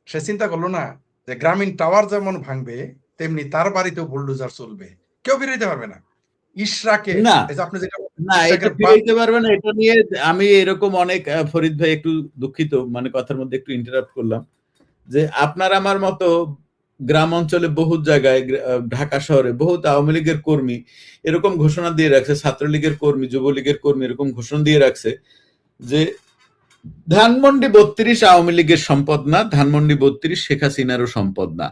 সে চিন্তা করলো না যে গ্রামীণ টাওয়ার যেমন ভাঙবে তেমনি তার বাড়িতেও বুলডোজার চলবে, কেউ বেরোতে পারবে না। ইশরাকের না এই যে আপনি যেটা না এটা ইশরাকের ফিরাইতে পারবে না, এটা নিয়ে আমি এরকম অনেক ফরিদ ভাই একটু দুঃখিত, মানে কথার মধ্যে একটু ইন্টারাপ্ট করলাম, যে আপনার আমার মতো গ্রাম অঞ্চলে বহু জায়গায় ঢাকা শহরে বহুত আওয়ামী লীগের কর্মী এরকম ঘোষণা দিয়ে রাখছে, ছাত্রলীগের কর্মী, যুবলীগের কর্মী এরকম ঘোষণা দিয়ে রাখছে যে ধানমন্ডি 32 আওয়ামী লীগের সম্পদ না, ধানমন্ডি 32 শেখ হাসিনারও সম্পদ না,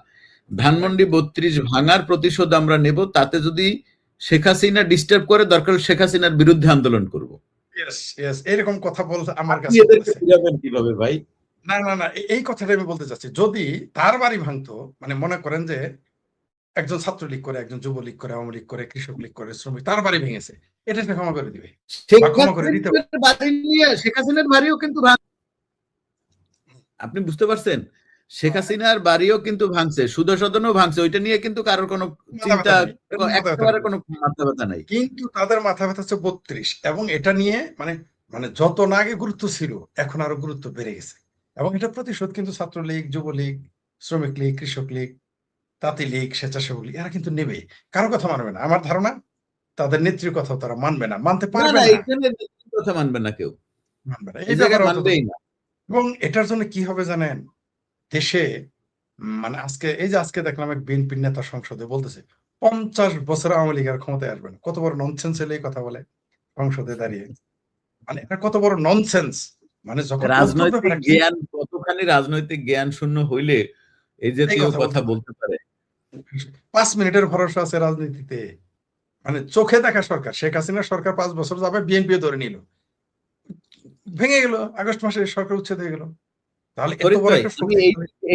ধানমন্ডি 32 ভাঙার প্রতিশোধ আমরা নেব, তাতে যদি শেখ হাসিনা ডিস্টার্ব করে দরকার শেখ হাসিনার বিরুদ্ধে আন্দোলন করব। এরকম কথা বলতে আমার আপনি কাছে এদেরকে বুঝাবেন কিভাবে ভাই? না না না, এই কথাটা আমি বলতে চাচ্ছি, যদি তার বাড়ি ভাঙতো, মানে মনে করেন যে একজন ছাত্রলীগ করে, একজন যুবলীগ করে, আওয়ামী লীগ করে, কৃষক লীগ করে, শ্রমিক, তার বাড়ি ভেঙেছে, এটা সে ক্ষমা করে দিবে শেখ বা ক্ষমা করে দিতে হাসিনার বাড়ি নিয়ে শেখ হাসিনার বাড়িও কিন্তু আপনি বুঝতে পারছেন, শেখ হাসিনার বাড়িও কিন্তু ভাঙছে, সুদা সদনও ভাঙছে, ওইটা নিয়ে কিন্তু কারোর কোনো চিন্তা, একেবারে কোনো মাথা ব্যথা নাই। কিন্তু তাদের মাথা ব্যথা হচ্ছে 32, এবং এটা নিয়ে মানে মানে যত না আগে গুরুত্ব ছিল এখন আরো গুরুত্ব বেড়ে গেছে, এবং এটা প্রতিশোধ কিন্তু ছাত্রলীগ, যুবলীগ, শ্রমিক লীগ, কৃষক লীগ, তাঁতি লীগ, স্বেচ্ছাসেবক লীগ এরা কিন্তু নেবে, কারো কথা মানবে না। আমার ধারণা তাদের নেত্রীর কথাও তারা মানবে না, মানতে না পারবে না না, এইখানে কথা মানবে না কেউ, মানবে না এই এই জায়গায় ব্যাপারে। মানবেই না। এবং এটার জন্য কি হবে জানেন, দেশে মানে আজকে দেখলাম এক বিএনপি নেতা সংসদে বলতেছে 50 বছর আওয়ামী লীগ আর ক্ষমতায় আসবে না। কত বড় ননসেন্স হলে এই কথা বলে সংসদে দাঁড়িয়ে, মানে এটা কত বড় ননসেন্স। মানে যখন রাজনৈতিক জ্ঞান, কতখানি রাজনৈতিক জ্ঞান শূন্য হইলে এই জাতীয় কথা বলতে পারে? 5 মিনিটের ভরসা আছে রাজনীতিতে, মানে চোখে দেখা সরকার। শেখ হাসিনা সরকার 5 বছর যাবে, বিএনপি ধরে নিল, ভেঙে গেল, আগস্ট মাসে সরকার উচ্ছেদ হয়ে গেল। তাহলে এত ফরিদ বড় ভাই একটা আমি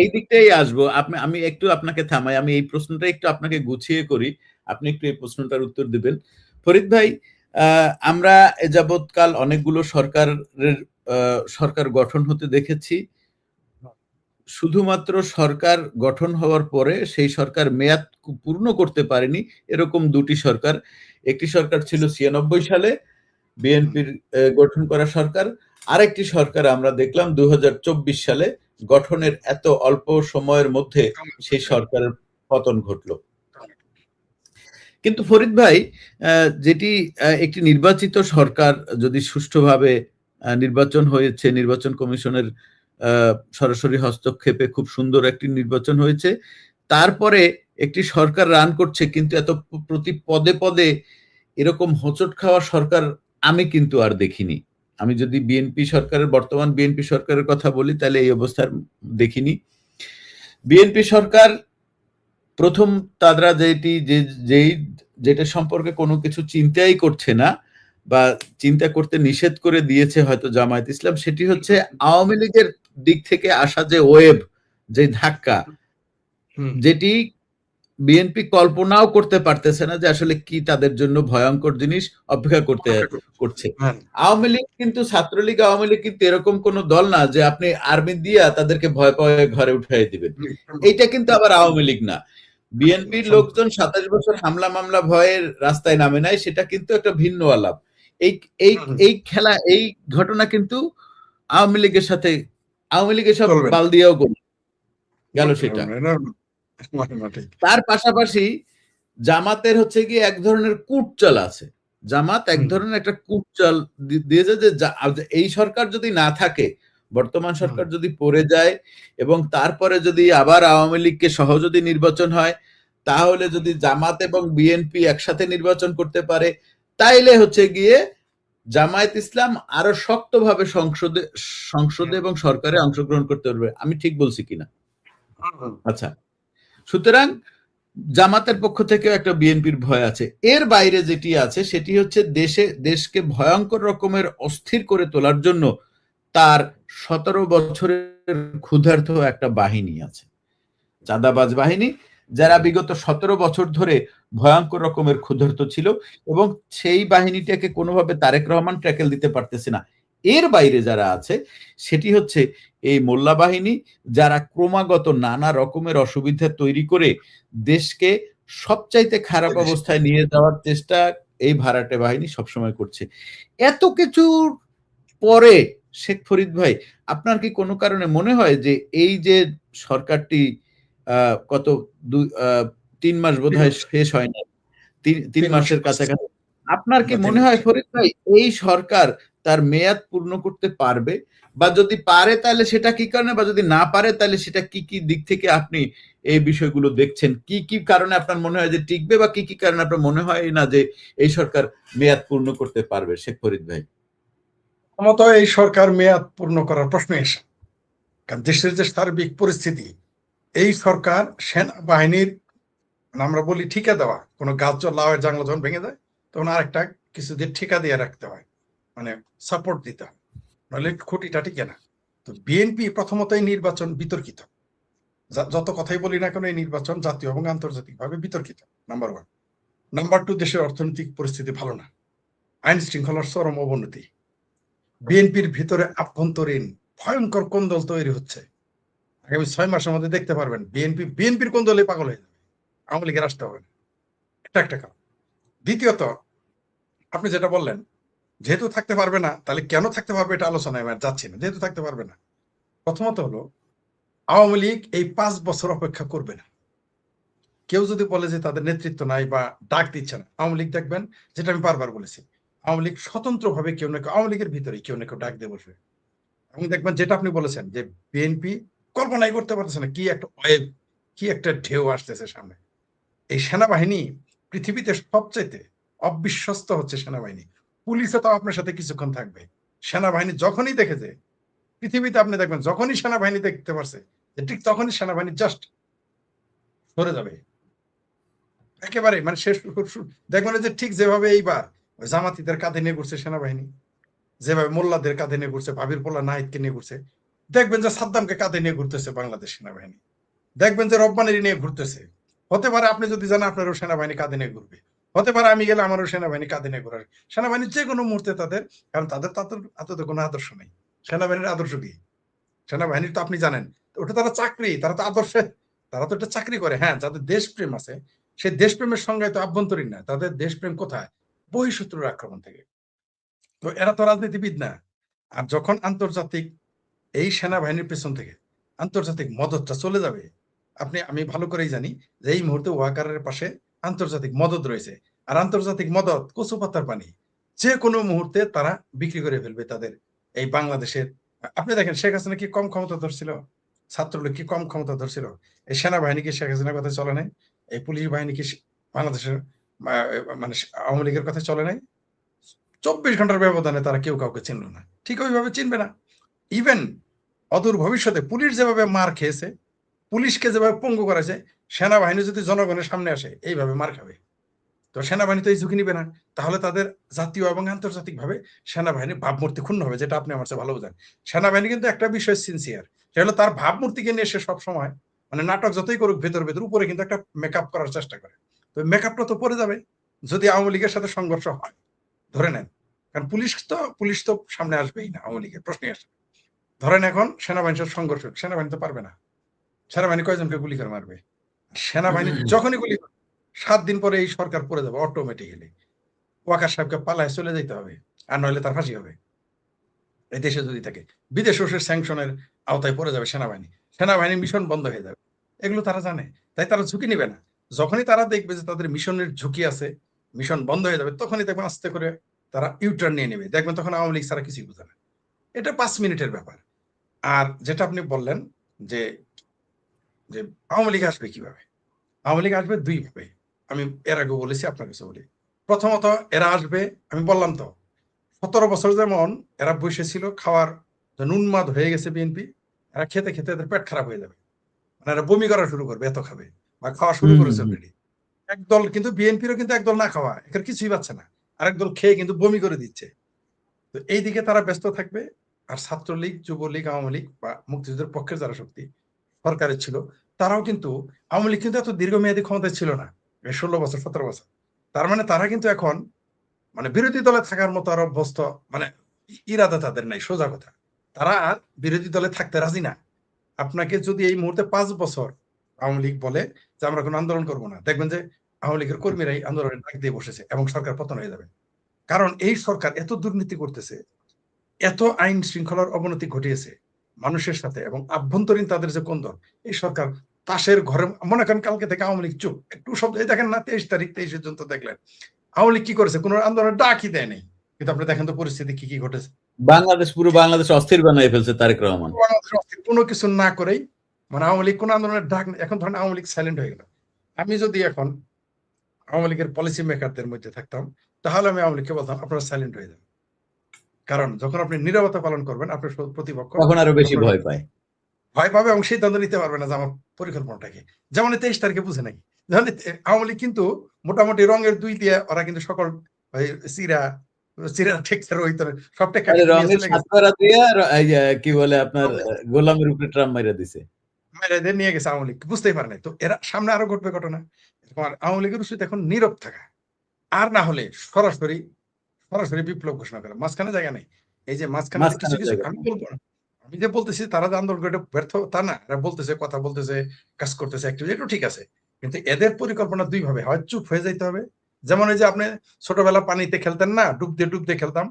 এই দিকটাই আসবো, আমি একটু আপনাকে থামাই, আমি এই প্রশ্নটা একটু আপনাকে গুছিয়ে করি, আপনি একটু এই প্রশ্নটার উত্তর দিবেন। ফরিদ ভাই, আমরা এ যাবৎকাল অনেকগুলো সরকার গঠন হতে দেখেছি, শুধুমাত্র সরকার গঠন হওয়ার পরে সেই সরকার মেয়াদ পূর্ণ করতে পারেনি এরকম দুটি সরকার। একটি সরকার ছিল 96 সালে বিএনপির গঠন করা সরকার, আরেকটি সরকার আমরা দেখলাম 2024 সালে গঠনের এত অল্প সময়ের মধ্যে সেই সরকারের পতন ঘটলো। কিন্তু ফরিদ ভাই, যেটি একটি নির্বাচিত সরকার, যদি সুষ্ঠুভাবে নির্বাচন হয়েছে, নির্বাচন কমিশনের সরাসরি হস্তক্ষেপে খুব সুন্দর একটি নির্বাচন হয়েছে, তারপরে একটি সরকার রান করছে, কিন্তু এত প্রতি পদে পদে এরকম হোঁচট খাওয়া সরকার আমি কিন্তু আর দেখিনি। আমি যদি বর্তমান বিএনপি সরকারের কথা বলি তাহলে এই অবস্থার দেখিনি। বিএনপি সরকার প্রথম তারা যেটা সম্পর্কে কোনো কিছু চিন্তাই করছে না বা চিন্তা করতে নিষেধ করে দিয়েছে হয়তো জামায়াত ইসলাম, সেটি হচ্ছে আওয়ামী লীগের দিক থেকে আসা যে ওয়েভ, যে ধাক্কা, যেটি বিএনপি কল্পনাও করতে পারতেছে না যে আসলে কি তাদের জন্য ভয়ঙ্কর জিনিস অপেক্ষা করছে। আওয়ামী লীগ কিন্তু, ছাত্রলীগ আওয়ামী লীগ কিন্তু এরকম কোন দল না যে আপনি আর্মি দিয়া তাদেরকে ভয় পাওয়া ঘরে উঠাই দিবেন। এইটা কিন্তু আবার আওয়ামী লীগ না। বিএনপির লোকজন 27 বছর হামলা মামলা ভয়ের রাস্তায় নামে নাই, সেটা কিন্তু একটা ভিন্ন আলাপ। এই খেলা, এই ঘটনা কিন্তু আওয়ামী লীগের সাথে, আওয়ামী লীগের সব বাল দিয়েও গেল সেটা। তার পাশাপাশি জামাতের হচ্ছে কি এক ধরনের কূটচাল আছে। জামাত এক ধরনের একটা কূটচাল দিয়েছে যে এই সরকার যদি না থাকে, বর্তমান সরকার যদি পড়ে যায় এবং তারপরে যদি আবার আওয়ামী লীগকে সহ যদি নির্বাচন হয়, তাহলে যদি জামাত এবং বিএনপি একসাথে নির্বাচন করতে পারে, তাইলে হচ্ছে গিয়ে জামায়াত ইসলাম আরো শক্তভাবে সংসদে এবং সরকারে অংশগ্রহণ করতে পারবে। আমি ঠিক বলছি কিনা? আচ্ছা, সুতরাং জামাতের পক্ষ থেকে একটা বিএনপির ভয় আছে। এর বাইরে যেটি আছে সেটি হচ্ছে দেশকে ভয়ঙ্কর রকমের অস্থির করে তোলার জন্য তার 17 বছরের ক্ষুধার্ত একটা বাহিনী আছে, চাঁদাবাজ বাহিনী, যারা বিগত 17 বছর ধরে ভয়ঙ্কর রকমের ক্ষুধার্ত ছিল এবং সেই বাহিনীটাকে কোনোভাবে তারেক রহমান ট্যাকেল দিতে পারতেছে না। এর বাইরে যারা আছে সেটি হচ্ছে এই মোল্লা বাহিনী, যারা ক্রমাগত নানা রকমের অসুবিধা তৈরি করে দেশকে সবচাইতে খারাপ অবস্থায় নিয়ে যাওয়ার চেষ্টা এই ভাড়াটে বাহিনী সবসময় করছে। এত কিছুর পরে শেখ ফরিদ ভাই, আপনার কি কোনো কারণে মনে হয় যে এই যে সরকারটি কত 3 মাস বোধহয় শেষ হয় না, 3 মাসের কাছাকাছি, আপনার কি মনে হয় ফরিদ ভাই এই সরকার তার মেয়াদ পূর্ণ করতে পারবে? বা যদি পারে তাহলে সেটা কি কারণে, বা যদি না পারে তাহলে সেটা কি কি দিক থেকে আপনি এই বিষয়গুলো দেখছেন? কি কি কারণে আপনার মনে হয় যে টিকবে, বা কি কি কারণে আপনার মনে হয় না যে এই সরকার মেয়াদ পূর্ণ করতে পারবে, শেখ ফরিদ ভাই? প্রথমত এই সরকার মেয়াদ পূর্ণ করার প্রশ্ন এসে, কারণ দেশের যে সার্বিক পরিস্থিতি, এই সরকার সেনাবাহিনীর, আমরা বলি ঠিকা দেওয়া, কোনো গাছ লাউয়ের জাংলা যখন ভেঙে যায় তখন আরেকটা কিছু দিয়ে ঠিকা দিয়ে রাখতে হয়, মানে সাপোর্ট দিতে হয়, নাহলে খুঁটিটা টিকে না। তো বিএনপি প্রথমতই নির্বাচন বিতর্কিত, যত কথাই বলি না কেন এই নির্বাচন জাতীয় এবং আন্তর্জাতিকভাবে বিতর্কিত, নাম্বার 1। নাম্বার 2, দেশের অর্থনৈতিক পরিস্থিতি ভালো না, আইন শৃঙ্খলার চরম অবনতি, বিএনপির ভিতরে আভ্যন্তরীণ ভয়ঙ্কর কোন্দল তৈরি হচ্ছে। আগামী 6 মাসের মধ্যে দেখতে পারবেন বিএনপির কোন্দলে পাগল হয়ে যাবে, আওয়ামী লীগের আসতে হবে না। এটা একটা কারণ। দ্বিতীয়ত, আপনি যেটা বললেন, যেহেতু থাকতে পারবে না, তাহলে কেন থাকতে পারবে এটা আলোচনায় আমি যাচ্ছি না। যেহেতু থাকতে পারবে না, প্রথমত হলো আওয়ামী লীগ এই 5 বছর অপেক্ষা করবে না। কেউ যদি বলে যে তাদের নেতৃত্ব নাই বা ডাক দিচ্ছে না, আওয়ামী লীগ দেখবেন, যেটা আমি বারবার বলেছি, আওয়ামী লীগ স্বতন্ত্রভাবে কেউ না কেউ, আওয়ামী লীগের ভিতরে কেউ না কেউ ডাক দিয়ে বসবে। এবং দেখবেন যেটা আপনি বলেছেন যে বিএনপি কল্পনাই করতে পারতেছে না কি একটা ওয়েভ, কি একটা ঢেউ আসতেছে সামনে। এই সেনাবাহিনী পৃথিবীতে সবচেয়ে অবিশ্বস্ত হচ্ছে সেনাবাহিনী। পুলিশে তো আপনার সাথে কিছুক্ষণ থাকবে, সেনাবাহিনী যখনই দেখেছে, পৃথিবীতে আপনি দেখবেন যখনই সেনাবাহিনী দেখতে পারছে, ঠিক তখনই সেনাবাহিনী জাস্ট সরে যাবে একেবারে, মানে শেষ। দেখবেন যে ঠিক যেভাবে এইবার জামাতিদের কাঁধে নিয়ে ঘুরছে সেনাবাহিনী, যেভাবে মোল্লাদের কাঁধে নিয়ে ঘুরছে, ভাবির পোলা নাহিদকে নিয়ে ঘুরছে, দেখবেন যে সাদ্দামকে কাঁধে নিয়ে ঘুরতেছে বাংলাদেশ সেনাবাহিনী, দেখবেন যে রব্বানির নিয়ে ঘুরতেছে। হতে পারে আপনি যদি জানেন আপনারও সেনাবাহিনী কাঁধে নিয়ে ঘুরবে, হতে পারে আমি গেলে আমারও সেনাবাহিনী কাঁধে নিয়ে ঘুরার। সেনাবাহিনী যে কোনো মুহূর্তে তাদের, কারণ তাদের তো কোনো আদর্শ নেই। সেনাবাহিনীর আদর্শ কি? সেনাবাহিনীর তো আপনি জানেন, ওটা তারা চাকরি, তারা তো আদর্শে, তারা তো একটা চাকরি করে। হ্যাঁ, যাদের দেশপ্রেম আছে, সেই দেশপ্রেমের সঙ্গে তো আভ্যন্তরীণ না, তাদের দেশপ্রেম কোথায়? বহিঃশত্রুর আক্রমণ থেকে। তো এরা তো রাজনীতিবিদ না। আর যখন আন্তর্জাতিক এই সেনাবাহিনীর পেছন থেকে আন্তর্জাতিক মদতটা চলে যাবে, আমি ভালো করেই জানি যে এই মুহূর্তে ওয়াকারের পাশে আন্তর্জাতিক মদত রয়েছে, আর আন্তর্জাতিক মদত কচু পাতার পানি, যে কোনো মুহূর্তে তারা বিক্রি করে ফেলবে তাদের এই বাংলাদেশের। আপনি দেখেন শেখ হাসিনা কি কম ক্ষমতা ধরছিল? ছাত্রলীগ কি কম ক্ষমতা ধরছিল? এই সেনাবাহিনী কি শেখ হাসিনার কথা চলে নাই? এই পুলিশ বাহিনী কি বাংলাদেশের মানে আওয়ামী লীগের কথা চলে নাই? 24 ঘন্টার ব্যবধানে তারা কেউ কাউকে চিনল না, ঠিক ওইভাবে চিনবে না। ইভেন অদূর ভবিষ্যতে পুলিশ যেভাবে মার খেয়েছে, পুলিশকে যেভাবে পঙ্গু করেছে, সেনাবাহিনী যদি জনগণের সামনে আসে এইভাবে মার খাবে। তো সেনাবাহিনী তো এই ঝুঁকি নিবে না, তাহলে তাদের জাতীয় এবং আন্তর্জাতিক ভাবে সেনাবাহিনীর ভাবমূর্তি ক্ষুণ্ণ হবে, যেটা আপনি আমার চেয়ে ভালো বোঝেন। সেনাবাহিনী কিন্তু একটা বিষয় সিনসিয়ার, সেটা হলো তার ভাবমূর্তিকে নিয়ে সে সবসময় মানে নাটক যতই করুক ভেতর ভেতর উপরে কিন্তু একটা মেকআপ করার চেষ্টা করে। তো মেকআপটা তো পরে যাবে যদি আওয়ামী লীগের সাথে সংঘর্ষ হয়, ধরে নেন। কারণ পুলিশ তো সামনে আসবেই না, আওয়ামী লীগের প্রশ্নই আসবে। ধরেন এখন সেনাবাহিনীর সাথে সংঘর্ষ, সেনাবাহিনী তো পারবে না, সেনাবাহিনী কয়জনকে গুলি করে মারবে? সেনাবাহিনী যখনই গুলি করবে 7 দিন পরে এই সরকার পড়ে যাবে অটোমেটিক্যালি। ওয়াকার সাহেবকে পালায় চলে যেতে হবে, আর নইলে তার ফাঁসি হবে এই দেশে যদি থাকে। বিদেশেও সে স্যাংশনের আওতায় পড়ে যাবে সেনাবাহিনী, সেনাবাহিনীর মিশন বন্ধ হয়ে যাবে। এগুলো তারা জানে, তাই তারা ঝুঁকি নেবে না। যখনই তারা দেখবে যে তাদের মিশনের ঝুঁকি আছে, মিশন বন্ধ হয়ে যাবে, তখনই দেখবেন আস্তে করে তারা ইউটার্ন নিয়ে নেবে। দেখবেন তখন আওয়ামী লীগ ছাড়া কিছুই বোঝে না। এটা 5 মিনিটের ব্যাপার। আর যেটা আপনি বললেন যে যে আওয়ামী লীগ আসবে কিভাবে, আওয়ামী লীগ আসবে 2 ভাবে। আমি এর আগে বলেছি, আপনার কাছে বলি। প্রথমত এরা আসবে, আমি বললাম তো 17 বছর যেমন এরা বসেছিল খাওয়ার উন্মাদ হয়ে গেছে বিএনপি, এরা খেতে খেতে এদের পেট খারাপ হয়ে যাবে, মানে এরা বমি করা শুরু করবে, এত খাবে বা খাওয়া শুরু করেছে অলরেডি। একদল কিন্তু বিএনপিরও কিন্তু একদল না খাওয়া, এর কিছুই পাচ্ছে না, আরেক দল খেয়ে কিন্তু বমি করে দিচ্ছে। তো এই দিকে তারা ব্যস্ত থাকবে। আর ছাত্রলীগ, যুবলীগ, আওয়ামী লীগ বা মুক্তিযুদ্ধের পক্ষের যারা শক্তি সরকারের ছিল, তারাও কিন্তু, আওয়ামী লীগ কিন্তু এত দীর্ঘমেয়াদী ক্ষমতায় ছিল না, 16 বছর 17 বছর। তার মানে তারা কিন্তু এখন মানে বিরোধী দলে থাকার মতো আর অভ্যস্ত, মানে ইরাদা তাদের নাই, সোজা কথা। তারা আর বিরোধী দলে থাকতে রাজি না। আপনাকে যদি এই মুহূর্তে 5 বছর আওয়ামী লীগ বলে যে আমরা কোনো আন্দোলন করবো না, দেখবেন যে আওয়ামী লীগের কর্মীরাই আন্দোলনের ডাক দিয়ে বসেছে এবং সরকার পতন হয়ে যাবে। কারণ এই সরকার এত দুর্নীতি করতেছে, এত আইন শৃঙ্খলার অবনতি ঘটিয়েছে মানুষের সাথে, এবং আভ্যন্তরীণ তাদের যে কোন্দল, এই সরকার তাসের ঘরে, মনে করেন কালকে থেকে আওয়ামী লীগ চুপ, একটু শব্দ, এই দেখেন না 23 তারিখ 23 জুন তো দেখলেন আওয়ামী লীগ কি করেছে, কোন আন্দোলনের ডাকই দেয় নাই। কিন্তু আপনি দেখেন তো পরিস্থিতি কি কি ঘটেছে। পুরো বাংলাদেশ অস্থির বানিয়ে ফেলছে তারেক রহমান। কোনো কিছু না করেই, মানে আওয়ামী লীগ কোন আন্দোলনের ডাক, এখন ধরেন আওয়ামী লীগ সাইলেন্ট হয়ে গেল। আমি যদি এখন আওয়ামী লীগের পলিসি মেকারদের মধ্যে থাকতাম, তাহলে আমি আওয়ামী লীগকে বলতাম আপনারা সাইলেন্ট হয়ে যান। কারণ যখন আপনি নীরবতা পালন করবেন, আপনার প্রতিপক্ষ তখন আরো বেশি ভয় পায়। ভয় পাবে এবং সিদ্ধান্ত নিতে পারবে না যে আমার পরিকল্পনাটাকে। যেমন 23 তারিখে বুঝে নাই, যেমন আওয়ামী লীগ কিন্তু মোটামুটি রঙের 2 দিয়ে ওরা কিন্তু সকল চিরা চিরা ঠেকছে ওই সব টেকা রঙের সাতকরা দিয়ে কি বলে আপনার গোলামের উপরে ট্রাম মাইরা দিছে, মেয়েদের নিয়ে গেছে আওয়ামী লীগ, বুঝতেই পারে নাই। তো এরা সামনে আরো ঘটবে ঘটনা। আওয়ামী লীগের উচিত এখন নীরব থাকা, আর না হলে সরাসরি সরাসরি বিপ্লব ঘোষণা করা। মাঝখানে জায়গা নেই। এই যে মাঝখানে কিছু কিছু আমি বলবো না, আমি যে বলতেছি তারা যে আন্দোলন করে ব্যর্থ তা না, এরা বলতেছে, কথা বলতেছে, কাজ করতেছে, অ্যাক্টিভিটি, এটা ঠিক আছে। কিন্তু এদের পরিকল্পনা 2 ভাবে, হয় চুপ হয়ে যাইতে হবে। যেমন এই যে আপনি ছোটবেলা পানিতে খেলতেন না, ডুব দিয়ে খেলতাম,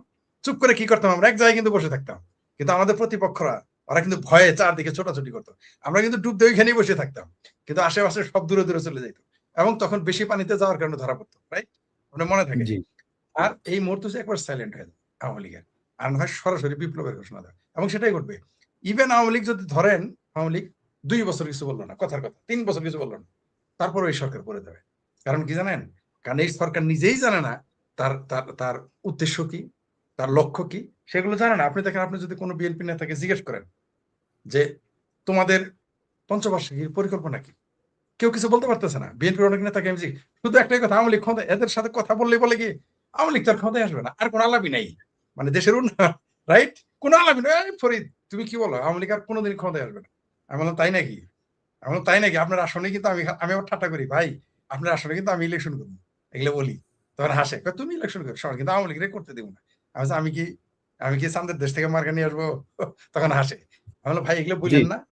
চুপ করে কি করতাম, আমরা এক জায়গায় কিন্তু বসে থাকতাম, কিন্তু আমাদের প্রতিপক্ষরা ওরা কিন্তু ভয়ে চারদিকে ছোটাছুটি করতো, আমরা কিন্তু ডুব দিয়ে ওইখানেই বসে থাকতাম, কিন্তু আশেপাশে সব দূরে দূরে চলে যেত, এবং তখন বেশি পানিতে যাওয়ার কারণে ধরা পড়তো, রাইট? আপনার মনে থাকে? আর এই মুহূর্তে হচ্ছে একবার সাইলেন্ট হয়ে যায় আওয়ামী লীগের, আর না হয় সরাসরি বিপ্লবের ঘোষণা দেয়, এবং সেটাই ঘটবে। ইভেন আওয়ামী লীগ যদি ধরেন, আওয়ামী লীগ 2 বছর কিছু বললো না, কথার কথা 3 বছর কিছু বললো না, তারপর এই সরকার করে দেবে। কারণ কি জানেন? কারণ এই সরকার নিজেই জানে না তার তার তার উদ্দেশ্য কি, তার লক্ষ্য কি, সেগুলো জানে না। আপনি দেখেন, আপনি যদি কোনো বিএনপি নেতাকে জিজ্ঞেস করেন যে তোমাদের পঞ্চবার্ষিকীর পরিকল্পনা কি, কেউ কিছু বলতে পারতেছে না। বিএনপির অনেক নেতাকে আমি শুধু একটাই কথা, আওয়ামী লীগ ক্ষমতা, এদের সাথে কথা বললে বলে কি আওয়ামী লীগ তার ক্ষমতায় আসবে না, আর কোনো আলাপই নাই, মানে দেশের উন্নয়ন, রাইট? কোনো আলাপই নয়। ফরিদ তুমি কি বলো, আওয়ামী লীগ আর কোনোদিন ক্ষমতায় আসবে না? আমি বললাম তাই নাকি? আমি বললাম তাই নাকি? আপনার আসনে কিন্তু আমি আবার ঠাট্টা করি, ভাই আপনার আসনে কিন্তু আমি ইলেকশন করবো, এগুলো বলি, তখন হাসে, তুমি ইলেকশন করো সবাই, কিন্তু আওয়ামী লীগরে করতে দেবো না। আমি কি চান্দের দেশ থেকে মার্কা নিয়ে আসবো? তখন হাসে। আমি বললাম ভাই এগুলো বললেন না,